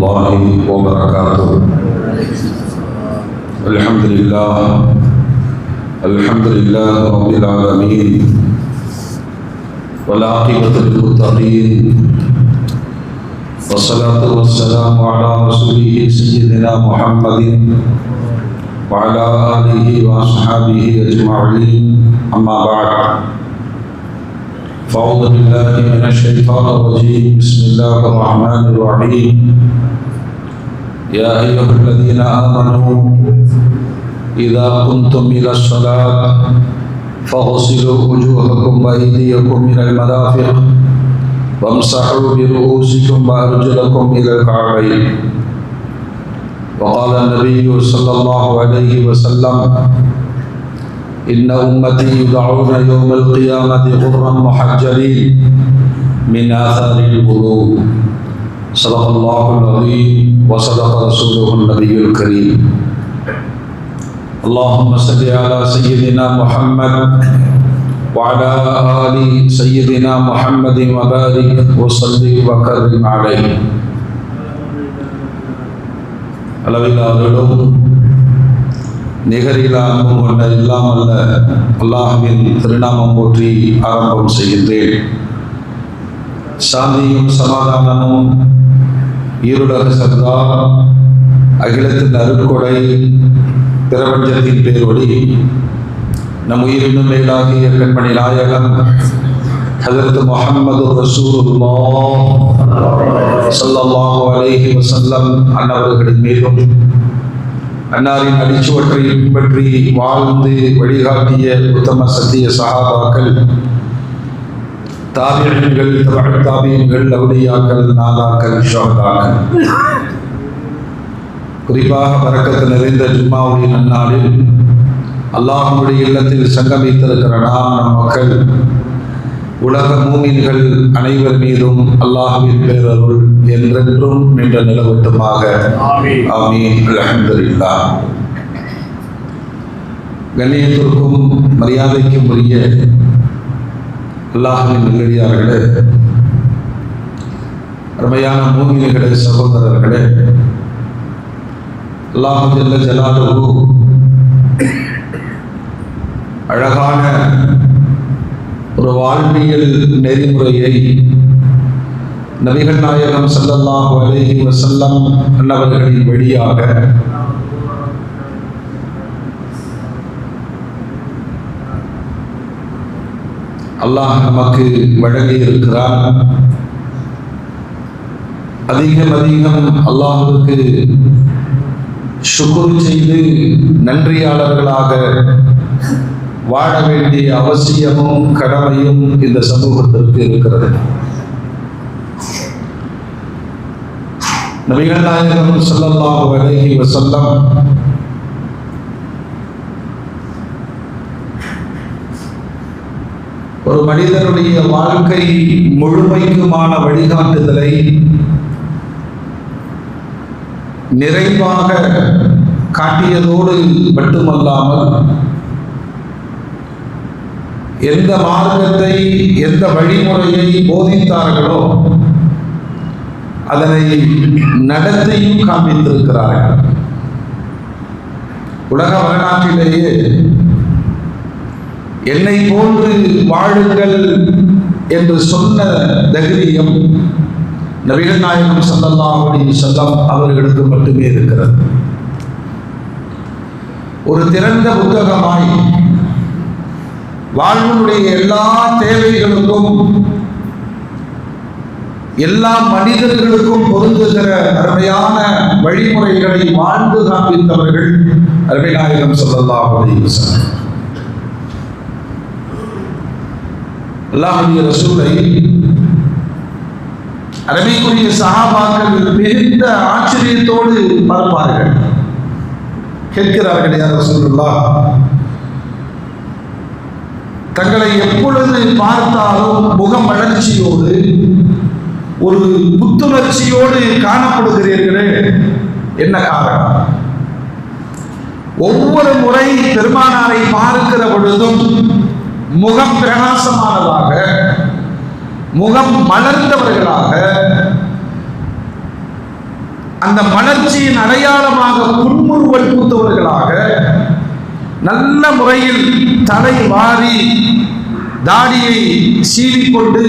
الله وبركاته. الحمد لله رب العالمين والعاقبة للمتقين والصلاة والسلام على رسوله سيدنا محمد وعلى آله وأصحابه أجمعين. أما بعد، فأعوذ بالله من الشيطان الرجيم. بسم الله الرحمن الرحيم. يا أيها الذين آمنوا إذا قمتم إلى الصلاة فاغسلوا وجوهكم وأيديكم إلى المرافق وامسحوا برؤوسكم وأرجلكم إلى الكعبين. وقال النبي صلى الله عليه وسلم: إن أمتي يدعون يوم القيامة غرا محجلين من آثار الوضوء. صدق الله العظيم وصدق رسوله النبي الكريم. اللهم صل على سيدنا محمد وعلى آل سيدنا محمد وبارك وصلي وكرم عليه. அளவில்லா அருளும் நிகரில்லா அன்பும் கொண்ட இல்லாமல்ல அல்லாஹ்வின் திருநாமம் போற்றி ஆரம்பம் செய்கின்றேன். சாந்தியும் சமாதானமும் ஈருலக சர்தார் அகிலத்தின் அருட்கொடை பிரபஞ்சத்தின் பேரொளி நம் உயிரினும் மேலாகிய கண்மணி நாயகம் ஹஜ்ரத் முஹம்மது ரசூலுல்லாஹ் ஸல்லல்லாஹு அலைஹி வஸல்லம் அன்னவர்களின் மீதும், அன்னாரின் அடிச்சுவற்றை பின்பற்றி வாழ்ந்து வழிகாட்டிய உத்தம சத்திய சஹாபாக்கள், தாபிஈன்கள், தபஅ தாபிஈன்கள், அவுலியாக்கள், நாதாக்கள், ஷுஹதாக்கள், குறிப்பாக பரக்கத்து நிறைந்த ஜும்மாவுடைய நன்னாளில் அல்லாஹ்வுடைய இல்லத்தில் சங்கமித்திருக்கிற நம் மக்கள், உலக மூமின்கள் அனைவர் மீதும் அல்லாஹ்வின் பேரருள் என்றென்றும் நின்ற நிலவட்டுமாக. ஆமீன். அல்ஹம்துலில்லாஹ். கண்ணியத்திற்கும் மரியாதைக்கும் உரிய அல்லாஹ்வின் நல்லடியார்களே, அருமையான மூமின்களே, சகோதரர்களே, அல்லாஹ் ஜல்ல ஜலாலுஹு அழகான ஒரு வாழ்வியல் நெறிமுறையை நபிகள் நாயகம் ஸல்லல்லாஹு அலைஹி வஸல்லம் அன்னவர்களின் வழியாக அல்லாஹ் நமக்கு வழங்கி இருக்கிறார். அதிகம் அல்லாஹ்வுக்கு ஷுக்ர் செய்து நன்றியாளர்களாக வாழ வேண்டிய அவசியமும் கடமையும் இந்த சமூகத்திற்கு இருக்கிறது. நபிகள் நாயகம் ஸல்லல்லாஹு அலைஹி வஸல்லம் ஒரு மனிதனுடைய வாழ்க்கை முழுமைக்குமான வழிகாட்டுதலை நிறைவாக காட்டியதோடு மட்டுமல்லாமல், எந்த மார்க்கத்தை, எந்த வழிமுறையை போதித்தார்களோ அதனை நடத்தையும் காண்பித்திருக்கிறார்கள். உலக வரலாற்றிலேயே என்னை போன்று வாழுங்கள் என்று சொன்ன தைரியம் நபிகள் நாயகம் ஸல்லல்லாஹு அலைஹி வஸல்லம் அவர்களுக்கு மட்டுமே இருக்கிறது. ஒரு திறந்த புத்தகமாய் வாழ்வினுடைய எல்லா தேவைகளுக்கும், எல்லா மனிதர்களுக்கும் பொருந்துகிற அருமையான வழிமுறைகளை வாழ்ந்து காண்பித்தவர்கள் நபிகள் நாயகம் ஸல்லல்லாஹு அலைஹி வஸல்லம். அல்லாஹ்வுடைய ரசூலை அரபிக்குரிய சஹாபாக்கள் மிகுந்த ஆச்சரியத்தோடு பார்ப்பார்கள். கேட்கிறார்கள், யா ரசூலுல்லாஹ், தங்களை எப்பொழுது பார்த்தாலும் முகமலர்ச்சியோடு ஒரு புத்துணர்ச்சியோடு காணப்படுகிறீர்களே, என்ன காரணம்? ஒவ்வொரு முறை பெருமானாரை பார்க்கிற பொழுதும் முகம் பிரகாசமானதாக, முகம் மலர்ந்தவர்களாக, அந்த மலர்ச்சியின் அடையாளமாக புன்முறுவல் பூத்தவர்களாக நல்ல முறையில் தலை வாரி தாடியை சீவிக்கொண்டு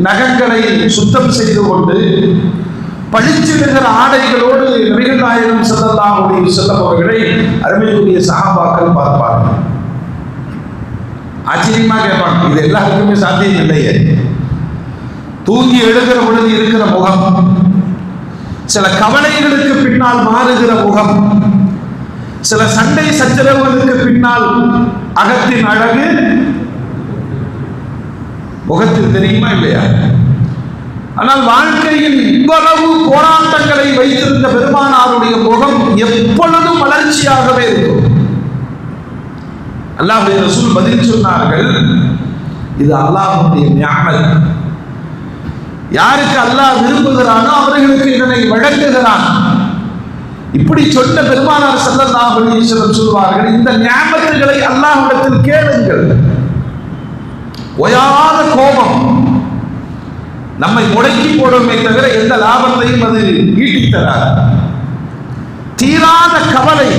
நகங்களை சுத்தம் செய்து கொண்டு பளிச்சிடுகிற ஆடைகளோடு நபிகள் நாயகம் ஸல்லல்லாஹு அலைஹி வஸல்லம் அவர்களை அருமைக்குரிய சஹாபாக்கள் பார்ப்பார்கள். ஆச்சரியமா கேட்பாங்க, இது எல்லாருக்குமே சாத்தியம் இல்லையே. தூங்கி எழுகிற பொழுது இருக்கிற முகம், சில கவலைகளுக்கு பின்னால் மாறுகிற முகம், சில சண்டை சச்சரவுகளுக்கு பின்னால் அகத்தின் அழகு முகத்தில் தெரியுமா இல்லையா? ஆனால் வாழ்க்கையில் இவ்வளவு போராட்டங்களை வைத்திருந்த பெருமானாருடைய முகம் எப்பொழுதும் மலர்ச்சியாகவே இருக்கும். அல்லாஹ்வுடைய ரசூல் பதில் சொன்னார்கள், இது அல்லாஹ்வுடைய நிஅமத். யாருக்கு அல்லாஹ் விரும்புகிறானோ அவர்களுக்கு இதனை வழங்குகிறான். இப்படி சொன்ன பெருமானார் ஸல்லல்லாஹு அலைஹி வஸல்லம் சொல்வார்கள், இந்த நிஅமத்துகளை அல்லாஹ்விடத்தில் கேளுங்கள். ஓயாத கோபம் நம்மை முடக்கி போடுமே தவிர எந்த லாபத்தையும் அது ஈட்டித் தராது. தீராத கவலை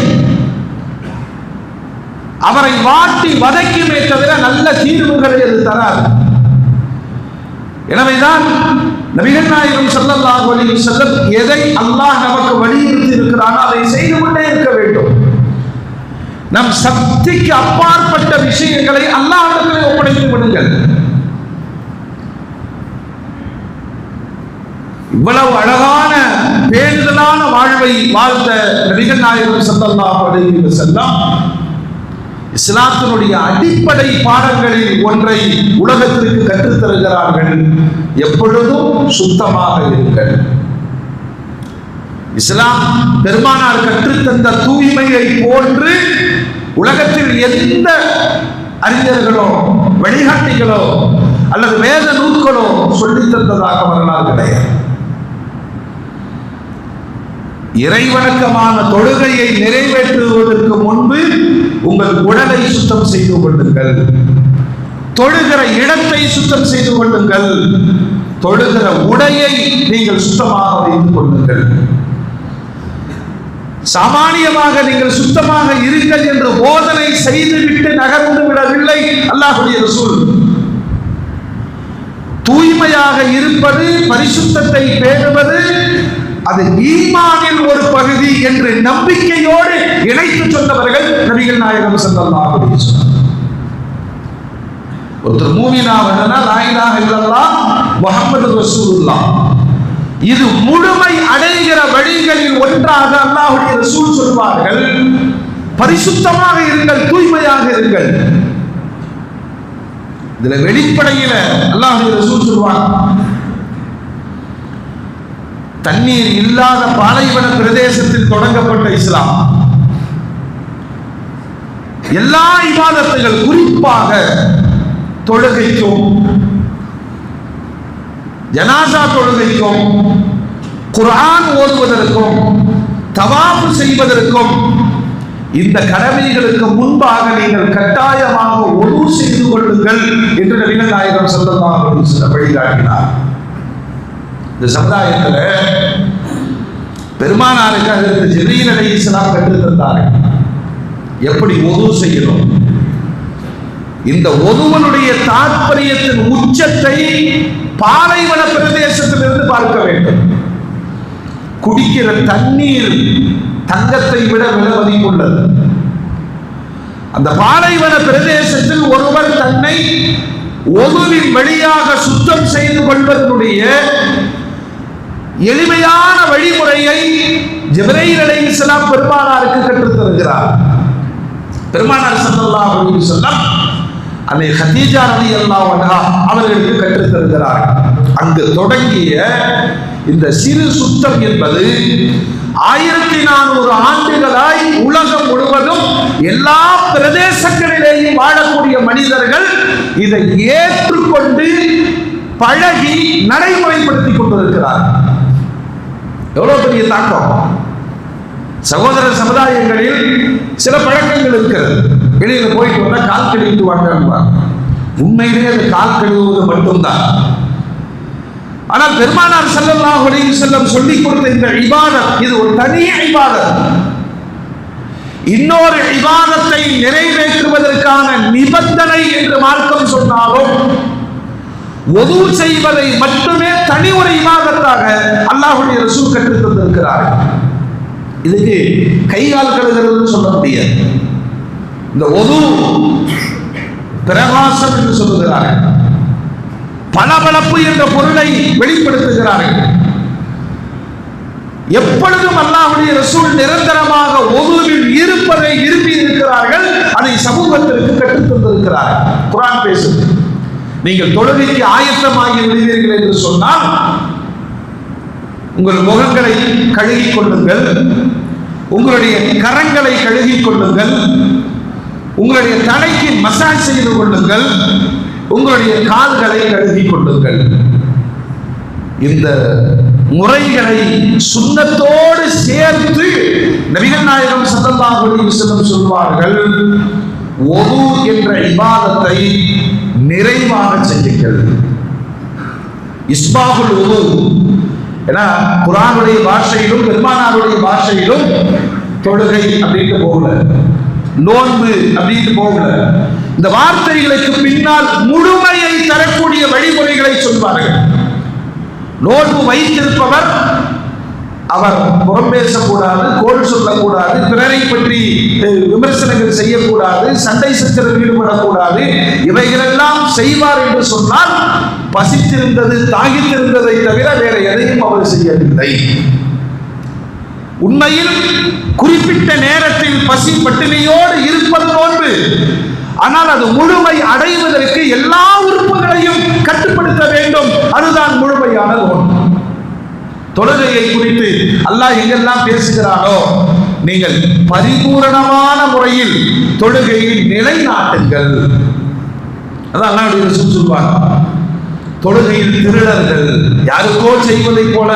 அவரை வாட்டி வதைக்குமே தவிர நல்ல தீர்வுகளை அது தராது. எனவேதான் நபிகள் நாயகம் ஸல்லல்லாஹு அலைஹி வஸல்லம் எதை அல்லாஹ் நமக்கு வலியுறுத்தி இருக்கிறானோ அதை செய்து கொண்டே இருக்க வேண்டும். நம் சக்திக்கு அப்பாற்பட்ட விஷயங்களை அல்லாஹ்விடத்தில் ஒப்படைத்து விடுங்கள். இவ்வளவு அழகான பேணுதலான வாழ்வை வாழ்ந்த நபிகள் நாயகம் ஸல்லல்லாஹு அலைஹி வஸல்லம் இஸ்லாத்தினுடைய அடிப்படை பாடங்களில் ஒன்றை உலகத்திற்கு கற்றுத் தருகிறார்கள். எப்பொழுதும் சுத்தமாக இருங்கள். இஸ்லாம் பெருமானார் கற்றுத்தந்த தூய்மையை போன்று உலகத்தில் எந்த அறிஞர்களோ வழிகாட்டிகளோ அல்லது வேத நூல்களோ சொல்லித் தந்ததாக வரலாறு கிடையாது. இறைவணக்கமான தொழுகையை நிறைவேற்றுவதற்கு முன்பு உங்கள் உடலை சுத்தம் செய்து கொள்ளுங்கள். தொழுகிற இடத்தை சுத்தம் செய்து கொள்ளுங்கள். தொழுகிற உடையை நீங்கள் சுத்தமாக வைத்துக் கொள்ளுங்கள். சாமானியமாக நீங்கள் சுத்தமாக இருங்கள் என்று போதனை செய்துவிட்டு நகர்ந்து விடவில்லை அல்லாஹ்வுடைய ரசூல். தூய்மையாக இருப்பது, பரிசுத்தத்தை பேணுவது அது ஈமானின் ஒரு பகுதி என்று நம்பிக்கையோடு இணைத்து சொன்னவர்கள் நபிகள் நாயகம் ஸல்லல்லாஹு அலைஹி வஸல்லம். ஒருத்தர் மூமினாவனா லா இலாஹ இல்லல்லாஹ் முஹம்மது ரசூலுல்லாஹ், இது முழுமை அடைகிற வழிகளில் ஒன்றாக அல்லாஹ்வுடைய ரசூல் சொல்வார்கள், பரிசுத்தமாக இருங்கள், தூய்மையாக இருங்கள். இதுல வெளிப்படையில அல்லாஹ்வுடைய ரசூல் சொல்வாங்க, தண்ணீர் இல்லாத பாலைவன பிரதேசத்தில் தொடங்கப்பட்ட இஸ்லாம் எல்லா இபாதத்துகள், குறிப்பாக தொழுகைக்கும் ஜனாசா தொழுகைக்கும் குர்ஆன் ஓதுவதற்கும் தவாஃப் செய்வதற்கும் இந்த கடமைகளுக்கு முன்பாக நீங்கள் கட்டாயமாக ஒது செய்து கொள்ளுங்கள் என்று நபிகள் நாயகம் ஸல்லல்லாஹு அலைஹி வஸல்லம் வழிகாட்டினார். இந்த சமுதாயத்தில் பெருமானாருக்கு அதற்கு ஜிப்ரீல் அலைஹிஸ்ஸலாம் கற்றுத் தந்தார்கள் எப்படி ஒது செய்யணும். இந்த ஒதுவனுடைய தாற்பயத்தின் உச்சத்தை பாலைவன பிரதேசத்திலிருந்து பார்க்க வேண்டும். குடிக்கிற தண்ணீர் தங்கத்தை விட விலை மதிப்புள்ளது. அந்த பாலைவன பிரதேசத்தில் ஒருவர் தன்னை ஒதுவின் வழியாக சுத்தம் செய்து கொள்வதனுடைய எளிமையான வழிமுறையை ஜிப்ரீல் அலைஹிஸ்ஸலாம் பெருமானாருக்கு கற்றுத் தருகிறார். பெருமானார் ஸல்லல்லாஹு அலைஹி வஸல்லம் அன்னை ஹதீஜா ரலியல்லாஹு அன்ஹா அவர்களுக்கு கற்றுத் தருகிறார். அங்கு தொடங்கிய இந்த சிறு சுத்தம் என்பது 1400 ஆண்டுகளாய் உலகம் முழுவதும் எல்லா பிரதேசங்களிலேயும் வாழக்கூடிய மனிதர்கள் இதை ஏற்றுக்கொண்டு பழகி நடைமுறைப்படுத்திக் கொண்டிருக்கிறார். எவ்வளவு பெரிய தாக்கம்! சகோதர சமுதாயங்களில் சில பழக்கங்கள் இருக்கிறது. வெளியில போயிட்டு வந்தா கால் கழுவிட்டு வாங்க. உண்மையிலே அது கால் கழுவுவது மட்டும்தான். ஆனால் பெருமானார் ஸல்லல்லாஹு அலைஹி வஸல்லம் சொல்லிக் கொடுத்த இந்த இபாதத் இது ஒரு தனி இபாதத். இன்னொரு இபாதத்தை நிறைவேற்றுவதற்கான நிபந்தனை என்று மார்க்கம் சொன்னாலும் வுது செய்வதை மட்டுமே தனி ஒரு இபாதத்தாக அல்லாஹ்வுடைய ரசூல் கற்றுத் தந்திருக்கிறார். இதுக்கு கை கால் கழுவுறதுன்னு சொல்ல முடியாது. இந்த வுது பிரகாசம் என்று சொல்லுகிறார்கள், பளபளப்பு என்ற பொருளை வெளிப்படுத்துகிறார்கள். எப்பொழுதும் அல்லாஹ்வுடைய ரசூல் நிரந்தரமாக வுதுவில் இருப்பதை விரும்பி இருக்கிறார்கள். அதை சமூகத்திற்கு கற்றுத் தந்திருக்கிறார்கள். குர்ஆன் பேசுது, நீங்கள் தொழுகைக்கு ஆயத்தமாகி விடுவீர்கள் என்று சொன்னால் உங்கள் முகங்களை கழுகிக் கொள்ளுங்கள், உங்களுடைய கரங்களை கழுகிக் கொள்ளுங்கள், உங்களுடைய தலைக்கு மசாஜ் செய்து கொள்ளுங்கள், உங்களுடைய கால்களை கழுகிக் கொள்ளுங்கள். இந்த முறைகளை சுன்னத்தோடு சேர்த்து நபிகள் நாயகம் ஸல்லல்லாஹு அலைஹி வஸல்லம் சொல்வார்கள், வுது என்ற இபாதத்தை நிறைவாக செய்யுங்கள். இஸ்பாகுல் வுது, ஏன்னா குர்ஆனுடைய பாஷையிலும் பெருமானாருடைய பாஷையிலும் தொழுகை அப்படின்ட்டு போகல, நோன்பு அப்படின்ட்டு போகல. இந்த வார்த்தைகளுக்கு பின்னால் முழுமையை தரக்கூடிய வழிமுறைகளை சொல்வார்கள். நோன்பு வைத்திருப்பவர் அவர் புறம் பேசக்கூடாது, கோல் சொல்லக்கூடாது, பிறரை பற்றி விமர்சனங்கள் செய்யக்கூடாது, சண்டை சச்சரவில் ஈடுபடக்கூடாது. இவைகளெல்லாம் செய்வார் என்று சொன்னால் பசித்திருந்தது தாகித்திருந்ததை தவிர வேற எதையும் அவர் செய்யவில்லை. உண்மையில் குறிப்பிட்ட நேரத்தில் பசி பட்டினியோடு இருப்பது நோன்பு. ஆனால் அது முழுமை அடைவதற்கு எல்லா உறுப்புகளையும் கட்டுப்படுத்த வேண்டும். அதுதான் முழுமையான நோன்பு. தொழுகையை குறித்து அல்லாஹ் எங்கெல்லாம் பேசுகிறானோ நீங்கள் பரிபூரணமான முறையில் தொழுகையை நிலைநாட்டுங்கள். அதான் அல்லாஹ்வுடைய ரசூல் சொல்வாங்க, தொழுகையில் திருடர்கள் யாருக்கோ செய்வதை போல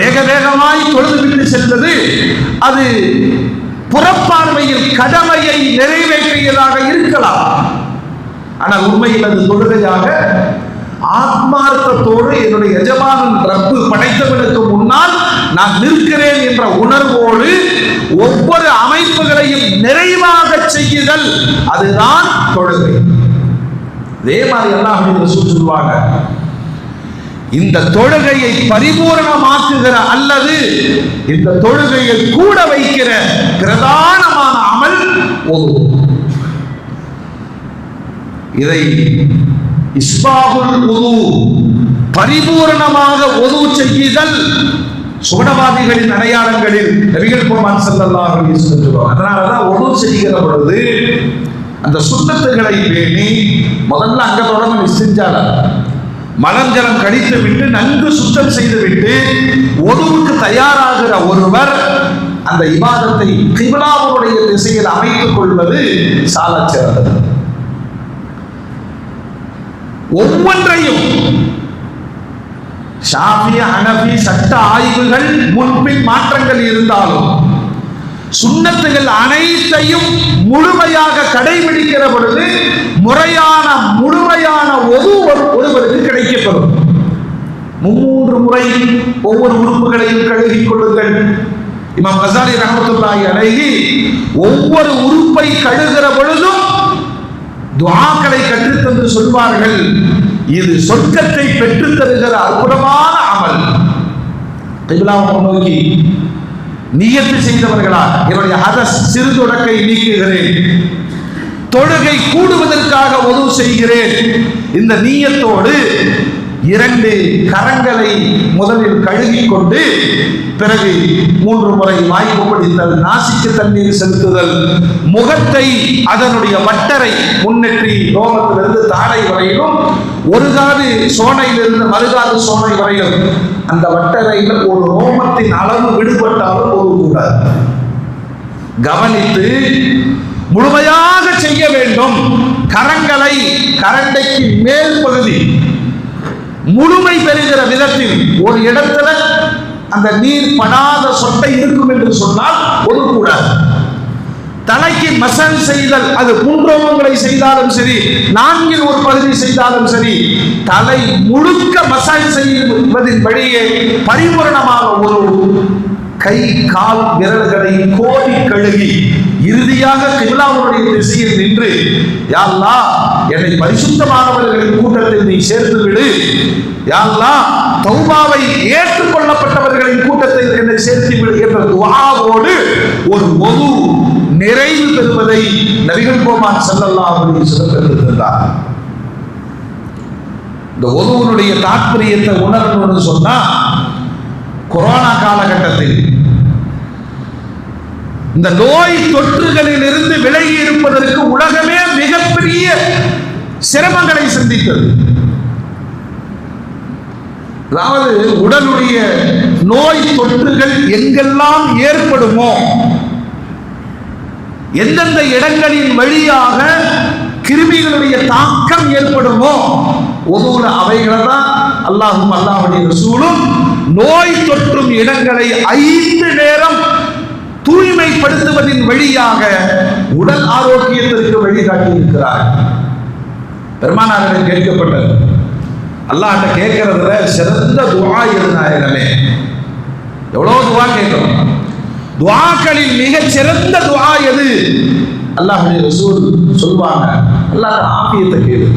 வேக வேகமாய் தொழுதுவிட்டு செல்வது அது புறப்பார்வையில் கடமையை நிறைவேற்றியதாக இருக்கலாம். ஆனால் உண்மையில் அது தொழுகையாக ஆத்மார்த்தத்தோடு என்னுடைய எஜமானன் ரப்பு படைத்தவனுக்கு முன்னால் நான் நிற்கிறேன் என்ற உணர்வோடு ஒவ்வொரு அமைப்புகளையும் நிறைவாக செய்யுதல், அதுதான் தொழுகை. அதே மாதிரி அல்லாஹ்வுடைய ரசூல் சொல்வாங்க, இந்த தொழுகையை பரிபூரணமாக்குகிற அல்லது இந்த தொழுகையை கூட வைக்கிற பிரதானமான அமல் வுது. இதை இஸ்பாகுல் வுது, பரிபூரணமாக வுது செய்யுதல் சுவனவாதிகளின் அடையாளங்களில் நபிகள் பெருமான் ஸல்லல்லாஹு அலைஹி வஸல்லம் சொல்வாங்க. அதனாலதான் வுது செய்கிற பொழுது அந்த சுன்னத்துகளை பேணி முதல்ல அங்க தொடங்கும் இஸ்திஞ்சால மலஞ்சலம் கழித்து விட்டு நன்கு சுத்தம் செய்து விட்டு வுதுவுக்கு தயாராகிற ஒருவர் அந்த இபாதத்தை கிப்லாவுடைய திசையில் அமைத்துக் கொள்வது சாலச் சிறந்தது. ஒவ்வொன்றையும் ஷாஃபி ஹனஃபி சட்ட ஆய்வுகள் முன்பின் மாற்றங்கள் இருந்தாலும் சுன்னத்துகள் அனைத்தையும் முழுமையாக கடைபிடிக்கிற பொழுது முழுமையான ஒருவருக்கு கிடைக்கப்பெறும். 3 முறை ஒவ்வொரு உறுப்புகளையும் கழுகிக் கொள்ளுங்கள். இமாம் கஸாலி ரஹ்மத்துல்லாஹி அலைஹி ஒவ்வொரு உறுப்பை கழுகிற பொழுதும் துஆக்களை கற்றுத்தந்து சொல்வார்கள், இது சொர்க்கத்தை பெற்றுத் தருகிற அற்புதமான அமல். கிப்லாவை நோக்கி நியத்து செய்தவர்களா, என்னுடைய ஹதஸ் சிறு தொடக்கை நீக்குகிறேன், தொழுகை கூடுவதற்காக வுது செய்கிறேன், இந்த நியத்தோடு 2 கரங்களை முதலில் கழுகிக் கொண்டு பிறகு 3 முறை வாய் கொப்பளித்தல், நாசிக்கு தண்ணீர் செலுத்துதல், முகத்தை அதனுடைய வட்டரை முன்னெற்றி ரோமத்திலிருந்து தாடை வரையிலும் ஒரு காது சோனையிலிருந்து மறுகாது சோனை வரையிலும் அந்த வட்டரையில் ஒரு ரோமத்தின் அளவு விடுபட்டாலும் போகக்கூடாது. கவனித்து முழுமையாக செய்ய வேண்டும். கரங்களை கரண்டைக்கு மேல் பகுதி முழுமை பெறுகிற விதத்தில் ஒரு இடத்துல அந்த நீர் படாத சொட்டை இருக்கும் என்று சொன்னால் ஒதுக்கூடாது. தலைக்கு மசாஜ் செய்தல், அது முன்ரோமங்களை செய்தாலும் சரி, 4 ஒரு பகுதி செய்தாலும் சரி, தலை முழுக்க மசாஜ் செய்வதின் வழியே பரிபூரணமாக ஒரு கை கால் விரல்களை கோடி கழுகி இறுதியாக கிப்லாவுடைய திசையில் நின்று, யா அல்லாஹ் என்னை பரிசுத்தமானவர்களின் கூட்டத்தில் நீ சேர்த்து விடு, யா அல்லாஹ் தௌபாவை ஏற்றுக்கொள்ளப்பட்டவர்களின் கூட்டத்தில் என்னை சேர்த்து விடு என்ற துஆவோடு ஒரு ஒது நிறைவு பெறுவதை நபிகள் கோமான் ஸல்லல்லாஹு அலைஹி வஸல்லம் கற்றுத்தந்தார். இந்த ஒதுவுடைய தாற்பயத்தை உணரணும்னு சொன்னா, கொரோனா காலகட்டத்தில் இந்த நோய் தொற்றுகளில் இருந்து விலகி இருப்பதற்கு உலகமே மிகப்பெரிய சிரமங்களை சந்தித்தது. அதாவது உடலுடைய நோய் தொற்றுகள் எங்கெல்லாம் ஏற்படுமோ, எந்தெந்த இடங்களின் வழியாக கிருமிகளுடைய தாக்கம் ஏற்படுமோ, ஒவ்வொரு அவைகளை தான் அல்லாஹும் அல்லாஹ்வுடைய ரசூலும் நோய் தொற்றும் இடங்களை 5 நேரம் தூய்மைப்படுத்துவதின் வழியாக உடல் ஆரோக்கியத்திற்கு வழிகாட்டி இருக்கிறார். பெருமானாரிடம் கேட்கப்பட்டது, அல்லாஹ்ட்ட கேட்கறதுல சிறந்த துஆ எது நாயகமே? எவ்வளவு துஆ கேட்கிறோம், துஆக்களில் மிக சிறந்த துஆ எது? அல்லாஹ்வுடைய ரசூல் சொல்வாங்க, அல்லாஹ் ஆஃபியத்தை கேளு.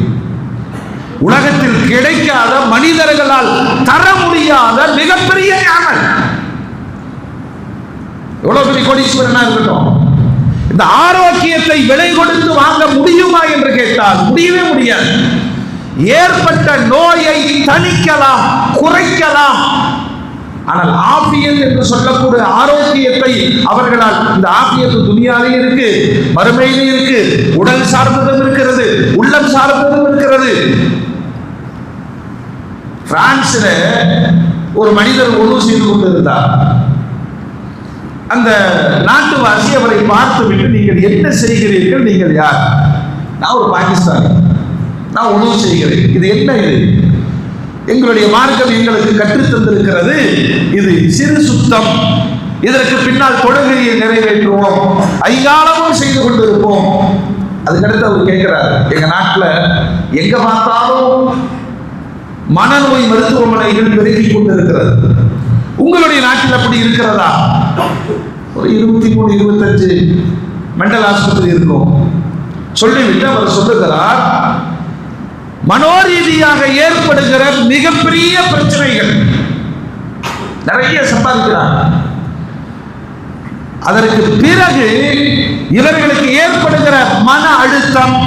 உலகத்தில் கிடைக்காத, மனிதர்களால் தர முடியாத மிகப்பெரிய ஞானம். எவ்வளவு பெரிய கோடீஸ்வரனா இருக்கட்டும், இந்த ஆரோக்கியத்தை விலை கொடுத்து வாங்க முடியுமா என்று கேட்டால் முடியவே முடியாது. ஏற்பட்ட நோயை தணிக்கலாம், குறைக்கலாம், ஆனால் ஆஃபியத் என்று சொல்லக்கூடிய ஆரோக்கியத்தை அவர்களால், இந்த ஆஃபியத்து துனியாவிலும் இருக்கு, மறுமையிலும் இருக்கு, உடல் சார்ந்ததும் இருக்கிறது, உள்ளம் சார்ந்ததும் இருக்கிறது. பிரான்ஸ்ல ஒரு மனிதர் ஒது செய்து கொண்டிருந்தார். அந்த நாட்டுவாசி அவரை பார்த்துவிட்டு, நீங்கள் என்ன செய்கிறீர்கள், நீங்கள் யார்? நான் ஒரு பாகிஸ்தானி, நான் உணவு செய்கிறேன். இது என்ன? இது எங்களுடைய மார்க்கம் எங்களுக்கு கற்றுத்தந்திருக்கிறது, இது சிறு சுத்தம், இதற்கு பின்னால் தொழுகையை நிறைவேற்றுவோம், ஐங்காலமும் செய்து கொண்டிருப்போம். அதுக்கடுத்து அவர் கேட்கிறார், எங்க நாட்டில் எங்க பார்த்தாலும் மனநோய் மருத்துவமனைகள் பெருகிக் கொண்டிருக்கிறது, உங்களுடைய நாட்டில் அப்படி இருக்கிறதா? ஒரு 23, 25 மெண்டல் ஆஸ்பத்திரி இருக்கும். சொல்லிவிட்டு அவர் சொல்லுகிறார், மனோரீதியாக ஏற்படுகிற மிகப்பெரிய பிரச்சனைகள், நிறைய சம்பாதிக்கிறாங்க, அதற்கு பிறகு இவர்களுக்கு ஏற்படுகிற மன அழுத்தம்,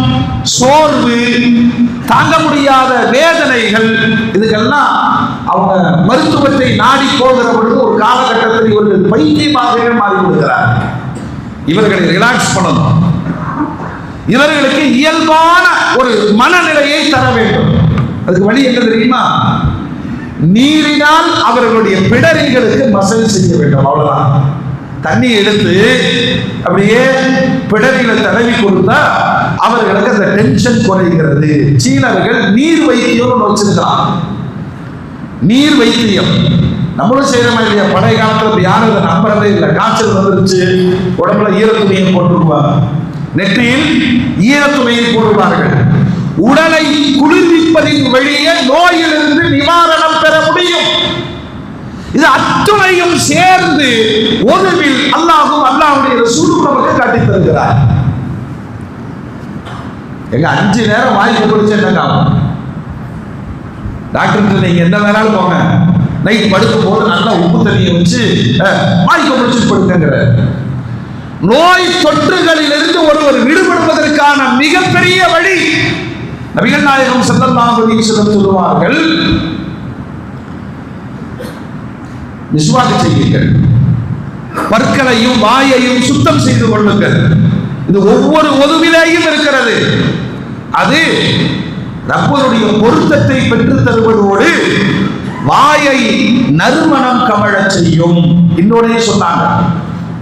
சோர்வு, தாங்க முடியாத வேதனைகள், இதுக்கெல்லாம் அவங்க மருத்துவத்தை நாடி போகிற பொழுது ஒரு காலகட்டத்தில் இவர்கள் பைத்தியமாகவே மாறிவிடுகிறார். இவர்களை ரிலாக்ஸ் பண்ணணும், இவர்களுக்கு இயல்பான ஒரு மனநிலையை தர வேண்டும். அதுக்கு வழி என்ன தெரியுமா? நீரினால் அவர்களுடைய பிடரிகளுக்கு மசாஜ் செய்ய வேண்டும், அவ்வளவுதான். தண்ணி எடுத்து அப்படியே பிடரிகளை தடவி கொடுத்தா அவர்களுக்கு அந்த டென்ஷன் குறைகிறது. சீனர்கள் நீர் வைத்தியம் வச்சிருக்கலாம், நீர் வைத்தியம். நம்மளும் செய்யறோமா இல்லையா? பழைய காலத்துல யாரும் அதை நம்புறதே இல்லை. காய்ச்சல் வந்துருச்சு, உடம்புல ஈரத்துணியை போட்டுருவாங்க, நெற்றியில் ஈரத்துணியை போடுவார்கள். உடலை குளிர்விப்பதின் வழியே நோயிலிருந்து நிவாரணம் பெற முடியும். இது அத்துணையும் சேர்ந்து ஒதுவில் அல்லாஹும் அல்லாஹ்வுடைய ரசூலும் நமக்கு காட்டி தருகிறார். எங்க 5 நேரம் வாய்ப்பு குடிச்சு என்ன ஆகும்? டாக்டர் நீங்க எந்த வேணாலும் போங்க, நைட் படுக்கும் போது நல்லா உப்பு தண்ணியை வச்சு வாய்ப்பு குடிச்சு படுக்கிற. நோய் தொற்றுகளிலிருந்து ஒருவர் விடுபடுவதற்கான மிகப்பெரிய வழி நபிகள் நாயகம் ஸல்லல்லாஹு அலைஹி வஸல்லம் சொல்லுவார்கள், மிஸ்வாக் செய்யுங்கள், பற்களையும் வாயையும் சுத்தம் செய்து கொள்ளுங்கள். இது ஒவ்வொரு ஒதுவிலேயும் இருக்கிறது. அது ரப்பருடைய பொருத்தத்தை பெற்று தருவதோடு வாயை நறுமணம் கமழ செய்யும். இன்னொன்னே சொன்னாங்க,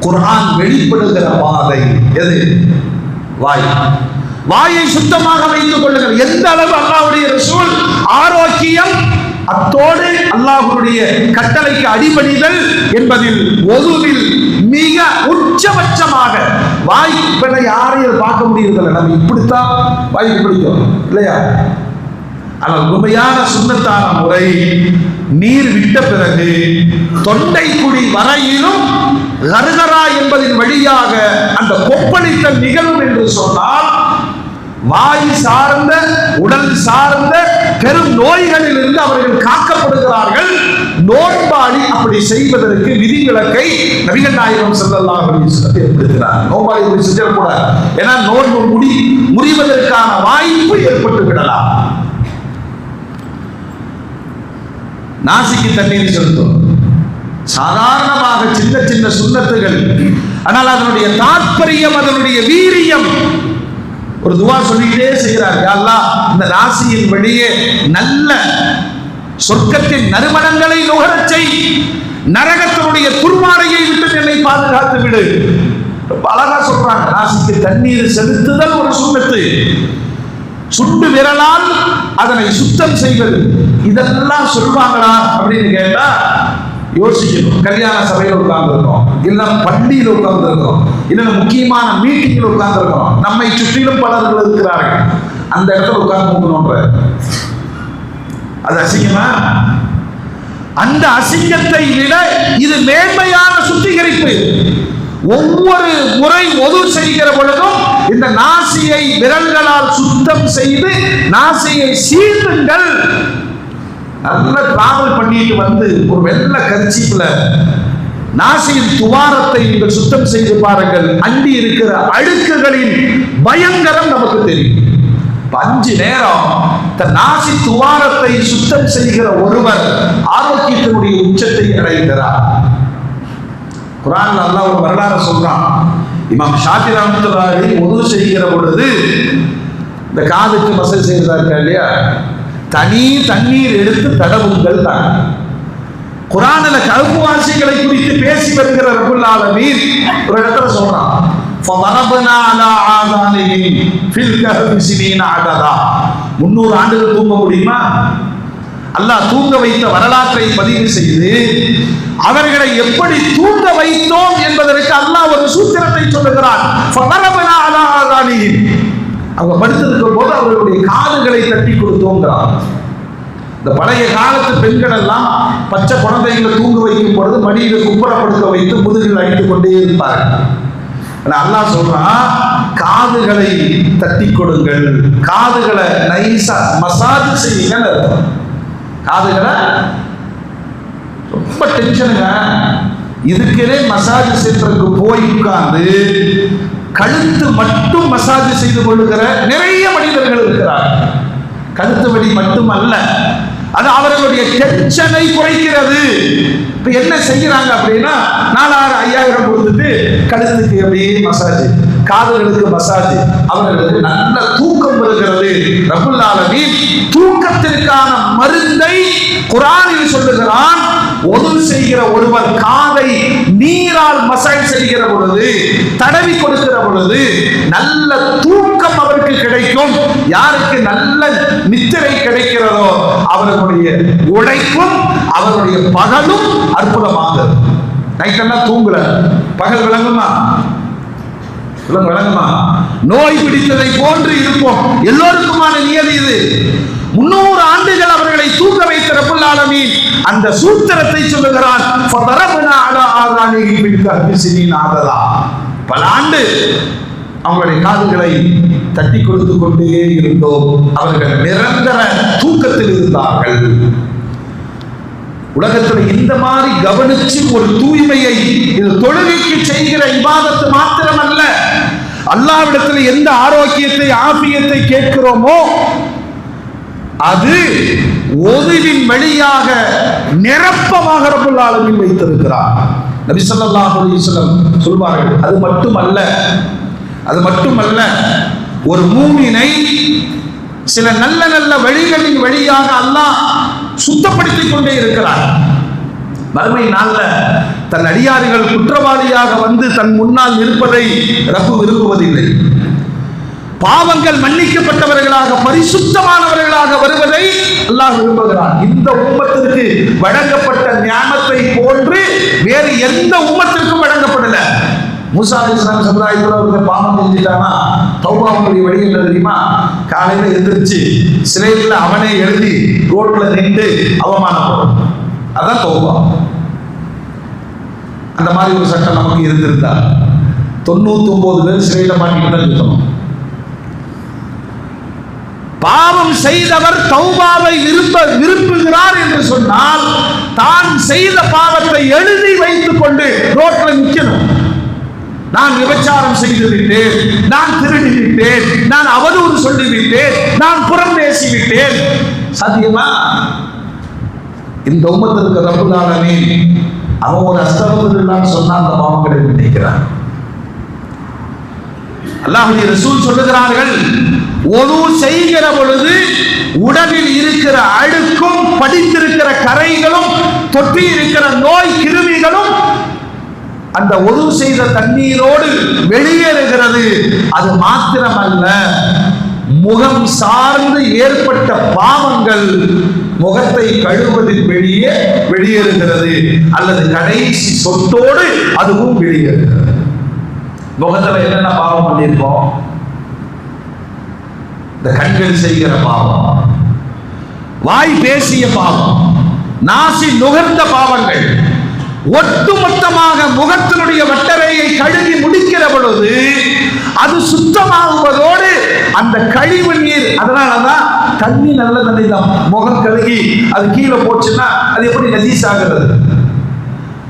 குர்ஆன் வெளிப்படுகிற பாதை எது? வாய். வாயை சுத்தமாக வைத்துக் கொள்ளுங்கள். எந்த அளவு அல்லாஹ்வுடைய ரசூல் ஆரோக்கியம் அத்தோடு அல்லாஹ்வுடைய கட்டளைக்கு அடிபணிதல் என்பதில் ஒதுவில் மிக உச்சபட்சமாக வாய் பெண்ணை யாரையும் பார்க்க முடியறதில்லை. நம்ம இப்படித்தான் வாய்க்கு பிடிக்கும் இல்லையா? ஆனால் உண்மையான சுன்னத்தான முறை நீர் விட்ட பிறகு தொண்டை குழி வரையிலும் கர்கரா என்பதின் வழியாக அந்த கொப்பளித்தல் நிகழும் என்று சொன்னால் வாய் சார்ந்த உடல் சார்ந்த பெரும் நோய்களில் இருந்து அவர்கள் காக்கப்படுகிறார்கள். நோன்பாளி அப்படி செய்வதற்கு விதிவிலக்கை நபிகள் நாயகம் ஸல்லல்லாஹு அலைஹி வஸல்லம் ஏற்படுத்தினார். நோன்பாளி இப்படி செஞ்சக்கூடாது. ஏன்னா நோன்பு முறிவதற்கான வாய்ப்பு ஏற்பட்டு விடலாம். நாசிக்கு தண்ணீர் செலுத்தும் சாதாரணமாக சின்ன சின்ன சுன்னத்துகள். ஆனால் அதனுடைய தாற்பயம், அதனுடைய வீரியம். ஒரு துவா சொல்லிட்டே செய்கிறார், யா அல்லாஹ் இந்த நாசியின் வழியே நல்ல சொர்க்கத்தின் நறுமணங்களை நுகரச் செய், நரகத்தினுடைய துர்மாரையை விட்டு என்னை பாதுகாத்து விடு. அழகா சொல்றாங்க, நாசிக்கு தண்ணீர் செலுத்துதல் ஒரு சுன்னத்து. சுண்டு விரலால் அதனை சுத்தம் செய்வது, இதெல்லாம் சொல்வாங்களா அப்படின்னு கேட்டா யோசிக்கணும். கல்யாண சபையில் உட்கார்ந்து இருக்கோம், இல்ல பள்ளியில் உட்கார்ந்து இருக்கோம், இல்ல முக்கியமான மீட்டிங்கில் உட்கார்ந்து இருக்கோம், நம்மை சுற்றிலும் பலர்கள் இருக்கிறார்கள், அந்த இடத்துல உட்கார்ந்து மூக்கணும்ன்ற அது அசிங்கமா? அந்த அசிங்கத்தை விட இது மேன்மையான சுத்திகரிப்பு. ஒவ்வொரு முறை ஒது செய்கிற பொழுதும் இந்த நாசியை விரல்களால் சுத்தம் செய்து நாசியை சீந்துங்கள். நல்ல டிராவல் பண்ணிட்டு வந்து ஒரு வெள்ளை கர்ச்சீப்ல நாசியின் துவாரத்தை நீங்கள் சுத்தம் செய்து பாருங்கள். அண்டி இருக்கிற அழுக்குகளின் பயங்கரம் நமக்கு தெரியும். 5 நேரம் தன் நாசி துவாரத்தை சுத்தம் செய்கிற ஒருவர் ஆரோக்கியத்தினுடைய உச்சத்தை அடைகிறார். குர்ஆன்ல அல்லாஹ் ஒரு வரலாறு சொல்றான். இமாம் ஷாஃபி ரஹ்மத்துல்லாஹி அலைஹி உது செய்கிற பொழுது இந்த காதுக்கு மசாஜ் செய்யறாரு இல்லையா, தனி தண்ணீர் எடுத்து தடவுங்கள் தான். குர்ஆன்ல கல்புவாசிகளை குறித்து பேசி வருகிற ரப்புல் ஆலமீன் ஒரு இடத்துல சொல்றான், ஃபதரபனா அலா ஆதானிஹிம் ஃபில் கஹஃபி சினீன அததா. 300 ஆண்டுகள் தூங்க முடியுமா? அல்லாஹ் தூங்க வைத்த வரலாற்றை பதிவு செய்து அவர்களை எப்படி தூங்க வைத்தோம் என்பதற்கு அல்லாஹ் ஒரு சூத்திரத்தை சொல்லுகிறான். ஃபதரபனா அலா ஆதானிஹிம், அவங்க படுத்திருக்கும் போது அவர்களுடைய காதுகளை தட்டி கொடுத்தோங்கிறான். இந்த பழைய காலத்து பெண்கள் எல்லாம் பச்சை குழந்தைகளை தூங்க வைக்கும் பொழுது மடியில குப்புறப்படுத்த வைத்து முதுகில் அடித்துக் கொண்டே இருப்பார்கள். அல்லாஹ் சொல்றான், காதுகளை தட்டி கொடுங்கள், காதுகளை நைசா மசாஜ் செய்யுங்க. காதுகளை ரொம்ப டென்ஷனுங்க. இதுக்கே மசாஜ் சென்டருக்கு போய் உட்கார்ந்து கழுத்து மட்டும் மசாஜ் செய்து கொள்ளுகிற நிறைய மனிதர்கள் இருக்கிறார். கழுத்து வலி மட்டும் அல்ல, அது அவர்களுடைய டென்ஷனை குறைக்கிறது. இப்ப என்ன செய்யறாங்க அப்படின்னா 4000-5000 கொடுத்துட்டு கழுத்துக்கு அப்படியே மசாஜ், காதுகளுக்கு மசாஜ், அவர்களுக்கு நல்ல தூக்கம் வருகிறது. ரப்புல் ஆலமீன் தூக்கத்திற்கான மருந்தை குர்ஆனில் சொல்லுகிறான். ஒது செய்கிற ஒருவர் காதை நீரால் மசாஜ் செய்கிற பொழுது, தடவி கொடுக்கிற பொழுது நல்ல தூக்கம் அவருக்கு கிடைக்கும். யாருக்கு நல்ல நித்திரை கிடைக்கிறதோ அவர்களுடைய உழைப்பும் அவருடைய பகலும் அற்புதமாக. நைட்டெல்லாம் தூங்குற பகல் விளங்குமா? விளங்குமா? நோய் பிடித்ததை போன்று இருப்போம். எல்லோருக்குமான நியதி இது. 300 ஆண்டுகள் அவர்களை தூங்க வைத்த ரப்புல் ஆலமீன் அந்த சூத்திரத்தை சொல்லுகிறான். ஃபதரபனா அலா ஆதானிஹிம் ஃபில் கஹஃபி சினீன அததா. பல ஆண்டு அவங்களுடைய காதுகளை தட்டி கொடுத்து கொண்டே இருந்தோம். அவர்கள் நிரந்தர தூக்கத்தில் இருந்தார்கள். உலகத்தில் இந்த மாதிரி கவனிச்சு ஒரு தூய்மையை, இது தொழுகைக்கு செய்கிற இபாதத்து மாத்திரமல்ல, அல்லாஹ்விடத்தில் எந்த ஆரோக்கியத்தை ஆஃபியத்தை கேட்கிறோமோ அது ஒதுவின் வழியாக நிரப்பமாக ரப்புல் ஆலமீன் வைத்திருக்கிறார். நபி ஸல்லல்லாஹு அலைஹி வஸல்லம் சொல்வார்கள், அது மட்டுமல்ல ஒரு மூமினை சில நல்ல நல்ல வழிகளின் வழியாக அல்லாஹ் சுத்தப்படுத்திக் கொண்டே இருக்கிறார். மறுமை நாள்ல தன் அடியார்கள் குற்றவாளியாக வந்து தன் முன்னால் இருப்பதை ரப்பு விரும்புவதில்லை. பாவங்கள் மன்னிக்கப்பட்டவர்களாக பரிசுத்தமானவர்களாக வருவதை அல்லாஹ் விரும்புகிறான். இந்த உம்மத்திற்கு வழங்கப்பட்ட ஞானத்தை போன்று வேறு எந்த உம்மத்திற்கும் வழங்கப்படல. மூசா அலைஹிஸ்ஸலாம் சமுதாயத்தில் ஒரு பாவம் செஞ்சுட்டானா தௌபாவுடைய வழி என்ன தெரியுமா? காலையில எந்திரிச்சு சிலையில் அவனே எழுதி ரோட்ல நின்று அவமானப்படும். அதான் தௌபா. அந்த மாதிரி ஒரு சட்டம் நமக்கு இருந்திருந்தா 99 பேர் சிறையில் மாட்டிட்டு தான் இருக்கணும். பாவம் செய்தவர் தௌபாவை விரும்புகிறார் என்று சொன்னால் தான் செய்த பாவத்தை எழுதி வைத்துக் கொண்டு ரோட்ல நிற்கணும். நான் விபச்சாரம் செய்து விட்டேன், நான் திருடி விட்டேன், நான் அவதூறு சொல்லிவிட்டேன், நான் புறம் பேசி விட்டேன். சத்தியமா இந்த உம்மத்திற்கு ரப்புல் ஆலமீன் அவன் ஒரு அஸ்தக்ஃபிருல்லாஹ் சொன்னா அந்த பாவங்களை நினைக்கிறான். அல்லாஹ்வுடைய ரசூல் சொல்லுகிறார்கள், ஒது செய்கிற பொழுது உடலில் இருக்கிற அழுக்கும் படித்திருக்கிற கரைகளும் தொட்டி இருக்கிற நோய் கிருமிகளும் அந்த ஒது செய்த தண்ணீரோடு வெளியேறுகிறது. அது மாத்திரமல்ல, முகம் சார்ந்து ஏற்பட்ட பாவங்கள் முகத்தை கழுவதில் வெளியேறுகிறது அல்லது கடைசி சொட்டோடு அதுவும் வெளியேறுகிறது. முகத்துல என்னென்ன பாவம் பண்ணியிருக்கோம்? இந்த கண்கள் செய்கிற பாவம், வாய் பேசிய பாவம், நாசி நுகர்ந்த பாவங்கள், ஒட்டுமொத்தமாக முகத்தினுடைய வட்டரையை கழுவி முடிக்கிற பொழுது அது சுத்தமாகுவதோடு அந்த கழிவு நீர், அதனாலதான் தண்ணி நல்ல தண்ணி தான், முகம் கழுகி அது கீழே போச்சுன்னா அது எப்படி நஜீஸ் ஆகிறது?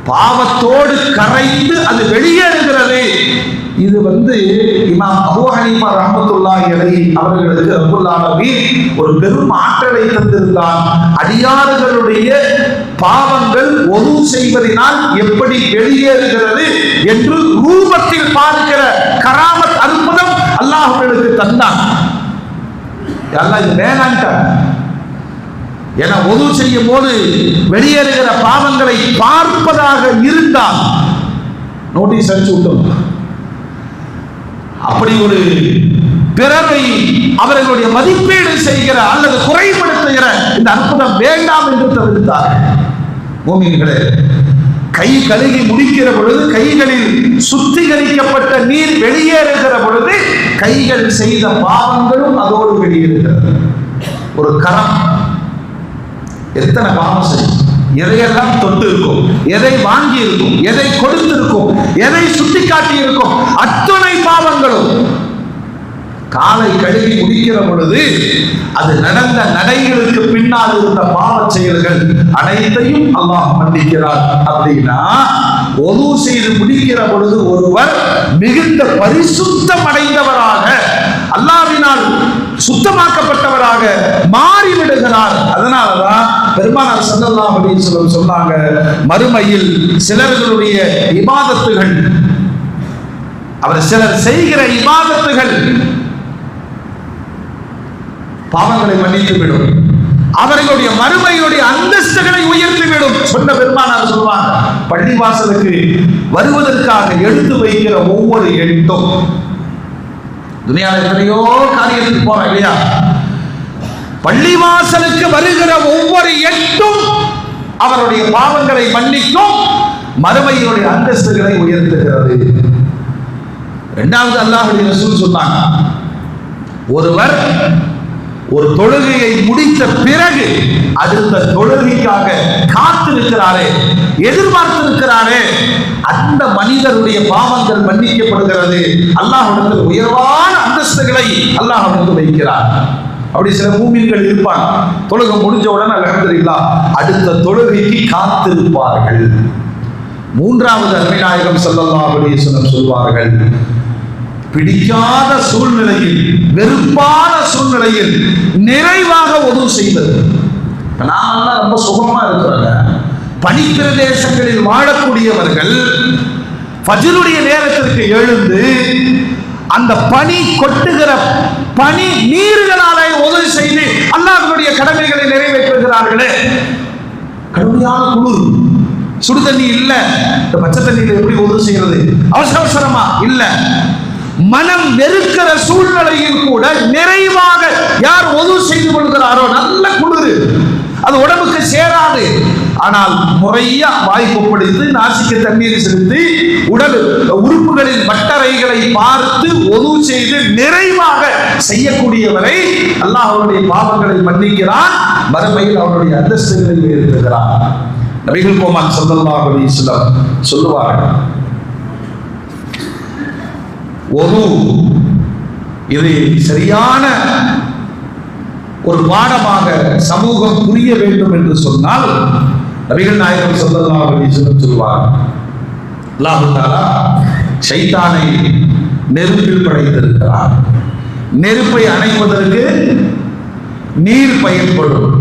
பாவத்தோடு கரைந்து அது வெளியேறுகிறது. இது இமாம் அபூ ஹனீஃபா ரஹ்மத்துல்லாஹி அலைஹி அவர்களுக்கு ரப்புல் ஆலமீன் ஒரு பெரும் ஆற்றலை தந்திருந்தார். அடியார்களுடைய பாவங்கள் ஒது செய்வதனால் எப்படி வெளியேறுகிறது என்று ரூபத்தில் பார்க்கிற கராமத் அற்புதம் அல்லாஹ் அவர்களுக்கு தந்தான். அல்லாஹ் இது வேணான்ட்டான். என ஒது செய்யும் போது வெளியேறுகிற பாவங்களை பார்ப்பதாக இருந்தால் நோட்டீஸ் அடிச்சு விட்டோம். அப்படி ஒரு பிறரை அவர்களுடைய மதிப்பீடு செய்கிற அல்லது குறைபடுத்துகிற இந்த அற்புதம் வேண்டாம் என்று தவிர்த்தார்கள். மூமின்களே, கை கழுகி முடிக்கிற பொழுது கைகளில் சுத்திகரிக்கப்பட்ட நீர் வெளியேறுகிற பொழுது கைகள் செய்த பாவங்களும் அதோடு வெளியேறுகிறது. ஒரு கரம் எத்தனை பாவம் செய்யும், எதையெல்லாம் தொட்டு இருக்கும், எதை வாங்கி இருக்கும், எதை கொடுத்திருக்கும், எதை சுட்டிக்காட்டி இருக்கும், அத்தனை பாவங்களும் காலை கழுவி முடிக்கிற பொழுது அது நடந்த நடைகளுக்கு பின்னால் இருந்த பாவ செயல்கள் அனைத்தையும் அல்லாஹ் மன்னிக்கிறார். அப்படின்னா ஒது செய்து முடிக்கிற பொழுது ஒருவர் மிகுந்த பரிசுத்தம் அடைந்தவராக, அல்லாஹ்வினால் சுத்தமாக்கப்பட்டவராக மாறிவிடுகிறார். அதனாலதான் பெருமானார் ஸல்லல்லாஹு அலைஹி வஸல்லம் சொன்னாங்க, மறுமையில் சிலர்களுடைய இபாதத்துகள், அவர் சிலர் செய்கிற இபாதத்துகள் பாவங்களை மன்னித்துவிடும், அவர்களுடைய மறுமையுடைய அந்தஸ்துகளை உயர்த்திவிடும். சொன்ன பெருமானார் சொல்வாங்க, பள்ளிவாசலுக்கு வருவதற்காக எடுத்து வைக்கிற ஒவ்வொரு எட்டும், துனியாவில் எத்தனையோ காரியத்துக்கு போறோம் இல்லையா, பள்ளிவாசலுக்கு வருகிற ஒவ்வொரு எட்டும் அவருடைய பாவங்களை மன்னிக்கும், மறுமையினுடைய அந்தஸ்துகளை உயர்த்துகிறது. இரண்டாவது அல்லாஹ்வுடைய ரசூல் சொன்னாங்க, ஒருவர் ஒரு தொழுகையை முடித்த பிறகு அடுத்த தொழுகைக்காக காத்திருக்கிறாரே, எதிர்பார்த்திருக்கிறாரே, அந்த மனிதருடைய பாவங்கள் மன்னிக்கப்படுகிறது. அல்லாஹ்விடத்தில் உயர்வான அந்தஸ்துகளை அல்லாஹ்விடத்தில் வைக்கிறார். அப்படி சில மூமின்கள் இருப்பாங்க, தொழுகை முடிஞ்ச உடனே அல்ஹம்துலில்லாஹ் அடுத்த தொழுகைக்கு காத்திருப்பார்கள். மூன்றாவது அருமைநாயகம் ஸல்லல்லாஹு அலைஹி வஸல்லம் சொல்வார்கள், பிடிக்காத சூழ்நிலையில், வெறுப்பான சூழ்நிலையில் நிறைவாக ஒது செய்வது. நாமெல்லாம் ரொம்ப சுகமா இருக்கிறாங்க. பனிப்பிரதேசங்களில் வாழக்கூடியவர்கள் ஃபஜ்ருடைய நேரத்திற்கு எழுந்து அந்த பனி கொட்டுகிற பனி நீர்களாலே உதவி செய்து அல்லாஹ்வுடைய கடமைகளை நிறைவேற்றுகிறார்களே. கடுமையான குளிர், சுடு தண்ணி இல்ல, இந்த பச்சை தண்ணியில் எப்படி உதவி செய்யறது, அவசர அவசரமா இல்ல, மனம் வெறுக்கிற சூழ்நிலையில் கூட நிறைவாக யார் ஒது செய்து கொள்கிறாரோ, நல்ல குளிர், அது உடம்புக்கு சேராது, ஆனால் முறையா வாய் கொப்பளித்து நாசிக்கு தண்ணீர் செலுத்தி உடல் உறுப்புகளின் வட்டறைகளை பார்த்து ஒது செய்து நிறைவாக செய்யக்கூடியவரை அல்லாஹ் அவருடைய பாவங்களை மன்னிக்கிறான், மறுமையில் அவருடைய அந்தஸ்துகளை உயர்த்துகிறான். நபிகள் கோமான் ஸல்லல்லாஹு அலைஹி வஸல்லம் சொல்லுவார்கள், ஒது இது சரியான ஒரு பாடமாக சமூகம் புரிய வேண்டும் என்று சொன்னால் நபிகள் நாயகம் ஸல்லல்லாஹு அலைஹி வஸல்லம் சொல்வார், அல்லாஹ் தஆலா ஷைத்தானை நெருப்பில் படைத்திருக்கிறார். நெருப்பை அணைப்பதற்கு நீர் பயன்படும்.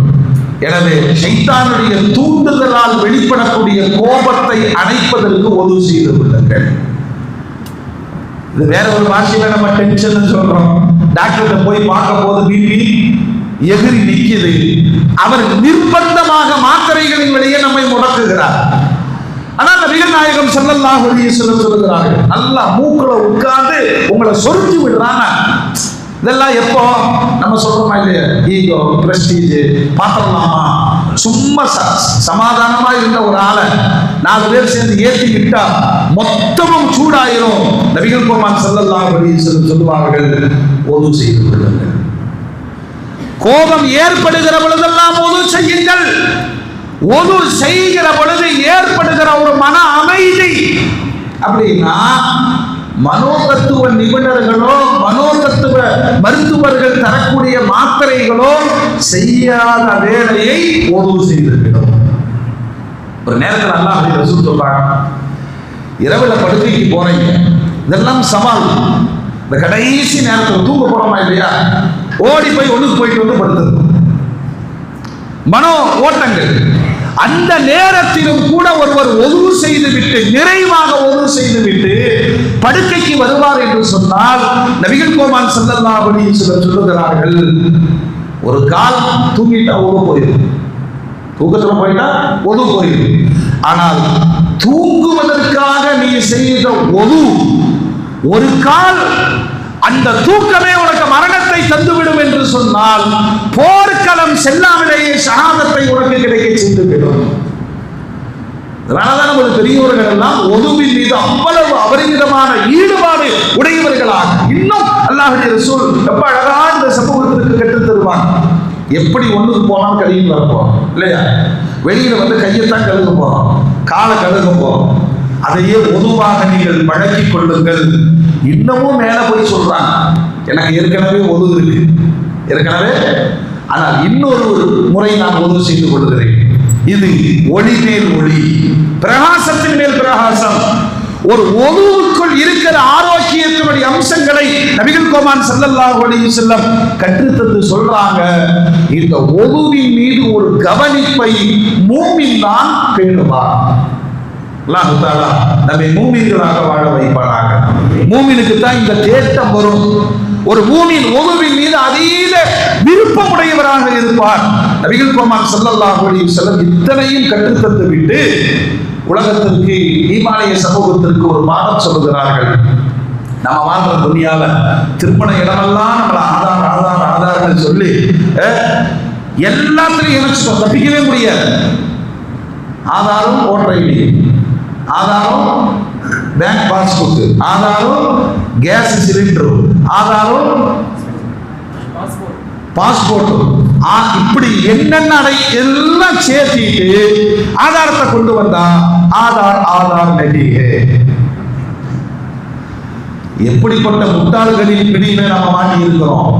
எனவே ஷைத்தானுடைய தூண்டுதலால் வெளிப்படக்கூடிய கோபத்தை அணைப்பதற்கு ஒது செய்து கொள்ளுங்கள். இது வேற ஒரு பாஷையில நம்ம டென்ஷன் சொல்றோம். டாக்டர்கிட்ட போய் பார்க்கும் போது பிபி எதிரி நிற்கிது, அவர் நிர்பந்தமாக மாத்திரைகளின் வழியே நம்மை முடக்குகிறார். ஆனால் நபிகள் நாயகம் ஸல்லல்லாஹு அலைஹி வஸல்லம் சொல்லுகிறார்கள், நல்லா மூக்குல உட்கார்ந்து உங்களை சொரிஞ்சு விடுறாங்க. இதெல்லாம் எப்போ நம்ம சொல்றோமா இல்லையா, ஈகோ பிரஸ்டீஜ் பாத்திரலாமா, சும்மா சமாதானமா இருந்த ஒரு ஆளை 4 பேர் சேர்ந்து ஏற்றி விட்டா மொத்தமும் சூடாயிரும். நபிகள் கோமான் ஸல்லல்லாஹு அலைஹி வஸல்லம் சொல்லுவார்கள், ஒது செய்து கொள்ளுங்கள். கோபம் ஏற்படுகிற பொழுதெல்லாம் ஒது செய்யுங்கள். ஒது செய்கிற பொழுது ஏற்படுகிற ஒரு மன அமைதி, அப்படின்னா மனோதத்துவ நிபுணர்களோ மனோதத்துவ மருத்துவர்கள் தரக்கூடிய மாத்திரைகளோ செய்யாத வேலையை ஒது செய்திருக்கிறோம். ஒரு நேரத்தில் அல்லாஹ் ரசூல் சொல்றாங்க, இரவுல படுக்கைக்கு போறீங்க, இதெல்லாம் சவால். இந்த கடைசி நேரத்தில் தூங்க போறோமா இல்லையா, ஓடி போய் ஒண்ணுக்கு போயிட்டு வந்து படுத்து மனோ ஓட்டங்கள். அந்த நேரத்திலும் கூட ஒருவர் ஒது செய்து விட்டு நிறைவாக ஒது செய்து விட்டு படுக்கைக்கு வருவார் என்று சொன்னால் நபிகள் கோமான் ஸல்லல்லாஹு அலைஹி வஸல்லம் சொல்லுகிறார்கள், ஒரு கால் தூங்கிட்டா ஒது போயிடும், தூக்கத்துல போயிட்டா ஒது போயிடும். ஆனால் தூங்குவதற்காக நீ செய்த ஒது ஒரு கால், அந்த தூக்கமே உனக்கு மரணத்தை தந்துவிடும் என்று சொன்னால் போர்க்களம் செல்லாமலேயே ஷஹாதத்தை உனக்கு கிடைக்க செய்துவிடும். அதனாலதான் நமது பெரியோர்கள் எல்லாம் ஒதுவின் மீது அவ்வளவு அபரிமிதமான ஈடுபாடு உடையவர்களாக, இன்னும் அல்லாஹ்வுடைய ரசூல் ரொம்ப அழகா இந்த சமூகத்திற்கு கற்றுத் தருவாங்க. எப்படி ஒண்ணுக்கு போனாலும் கழுவி வரப்போம் இல்லையா, வெளியில வந்து கையைத்தான் கழுக போறோம், காலை கழுக போறோம், அதையே பொதுவாக நீங்கள் பழக்கிக் கொள்ளுங்கள். இன்னமும் மேல போய் சொல்றாங்க, எனக்கு ஏற்கனவே ஒது இருக்கு ஏற்கனவே, ஆனால் இன்னொரு முறை நான் ஒது செய்து கொள்கிறேன். இது ஒளி மேல் ஒளி, பிரகாசத்தின் மேல் பிரகாசம். ஒரு ஒதுவுக்குள் இருக்கிற ஆரோக்கியத்தினுடைய அம்சங்களை நபிகள் கோமான் ஸல்லல்லாஹு அலைஹி வஸல்லம் கற்றுத்தந்து சொல்றாங்க. இந்த ஒதுவின் மீது ஒரு கவனிப்பை மூமின் தான் பேணுவார். அல்லாஹ் தஆலா நம்மை மூமின்களாக வாழ வைப்பானாக. மூமினுக்கு தான் இந்த தேட்டம் வரும். ஒரு மூமின் ஒதுவின் மீது அதீத விருப்பமுடையவராக இருப்பார். நபிகள் கோமான் ஸல்லல்லாஹு அலைஹி வஸல்லம் இத்தனையும் கற்றுத்தந்து விட்டு உலகத்திற்கு, ஈமானிய சமூகத்திற்கு ஒரு பாடம் சொல்லுகிறார்கள். நம்ம வாழ்ற துனியால திருமண இடமெல்லாம் நம்மள ஆதார் ஆதார் ஆதார்னு சொல்லி எல்லாத்திலையும் இணைச்சிட்டோம், தப்பிக்கவே முடியாது. ஆதாரம் ஓட்டர் ஐடி, ஆதாரம் பேங்க் பாஸ்புக், ஆதாரம் கேஸ் சிலிண்டர், ஆதாரம் பாஸ்போர்ட், இப்படி என்னென்ன எல்லாம் சேர்த்திட்டு ஆதாரத்தை கொண்டு வந்தா ஆதார் ஆதார் நடிகை. எப்படிப்பட்ட முட்டாள்களின் பிடியில நம்ம மாட்டி இருக்கிறோம்.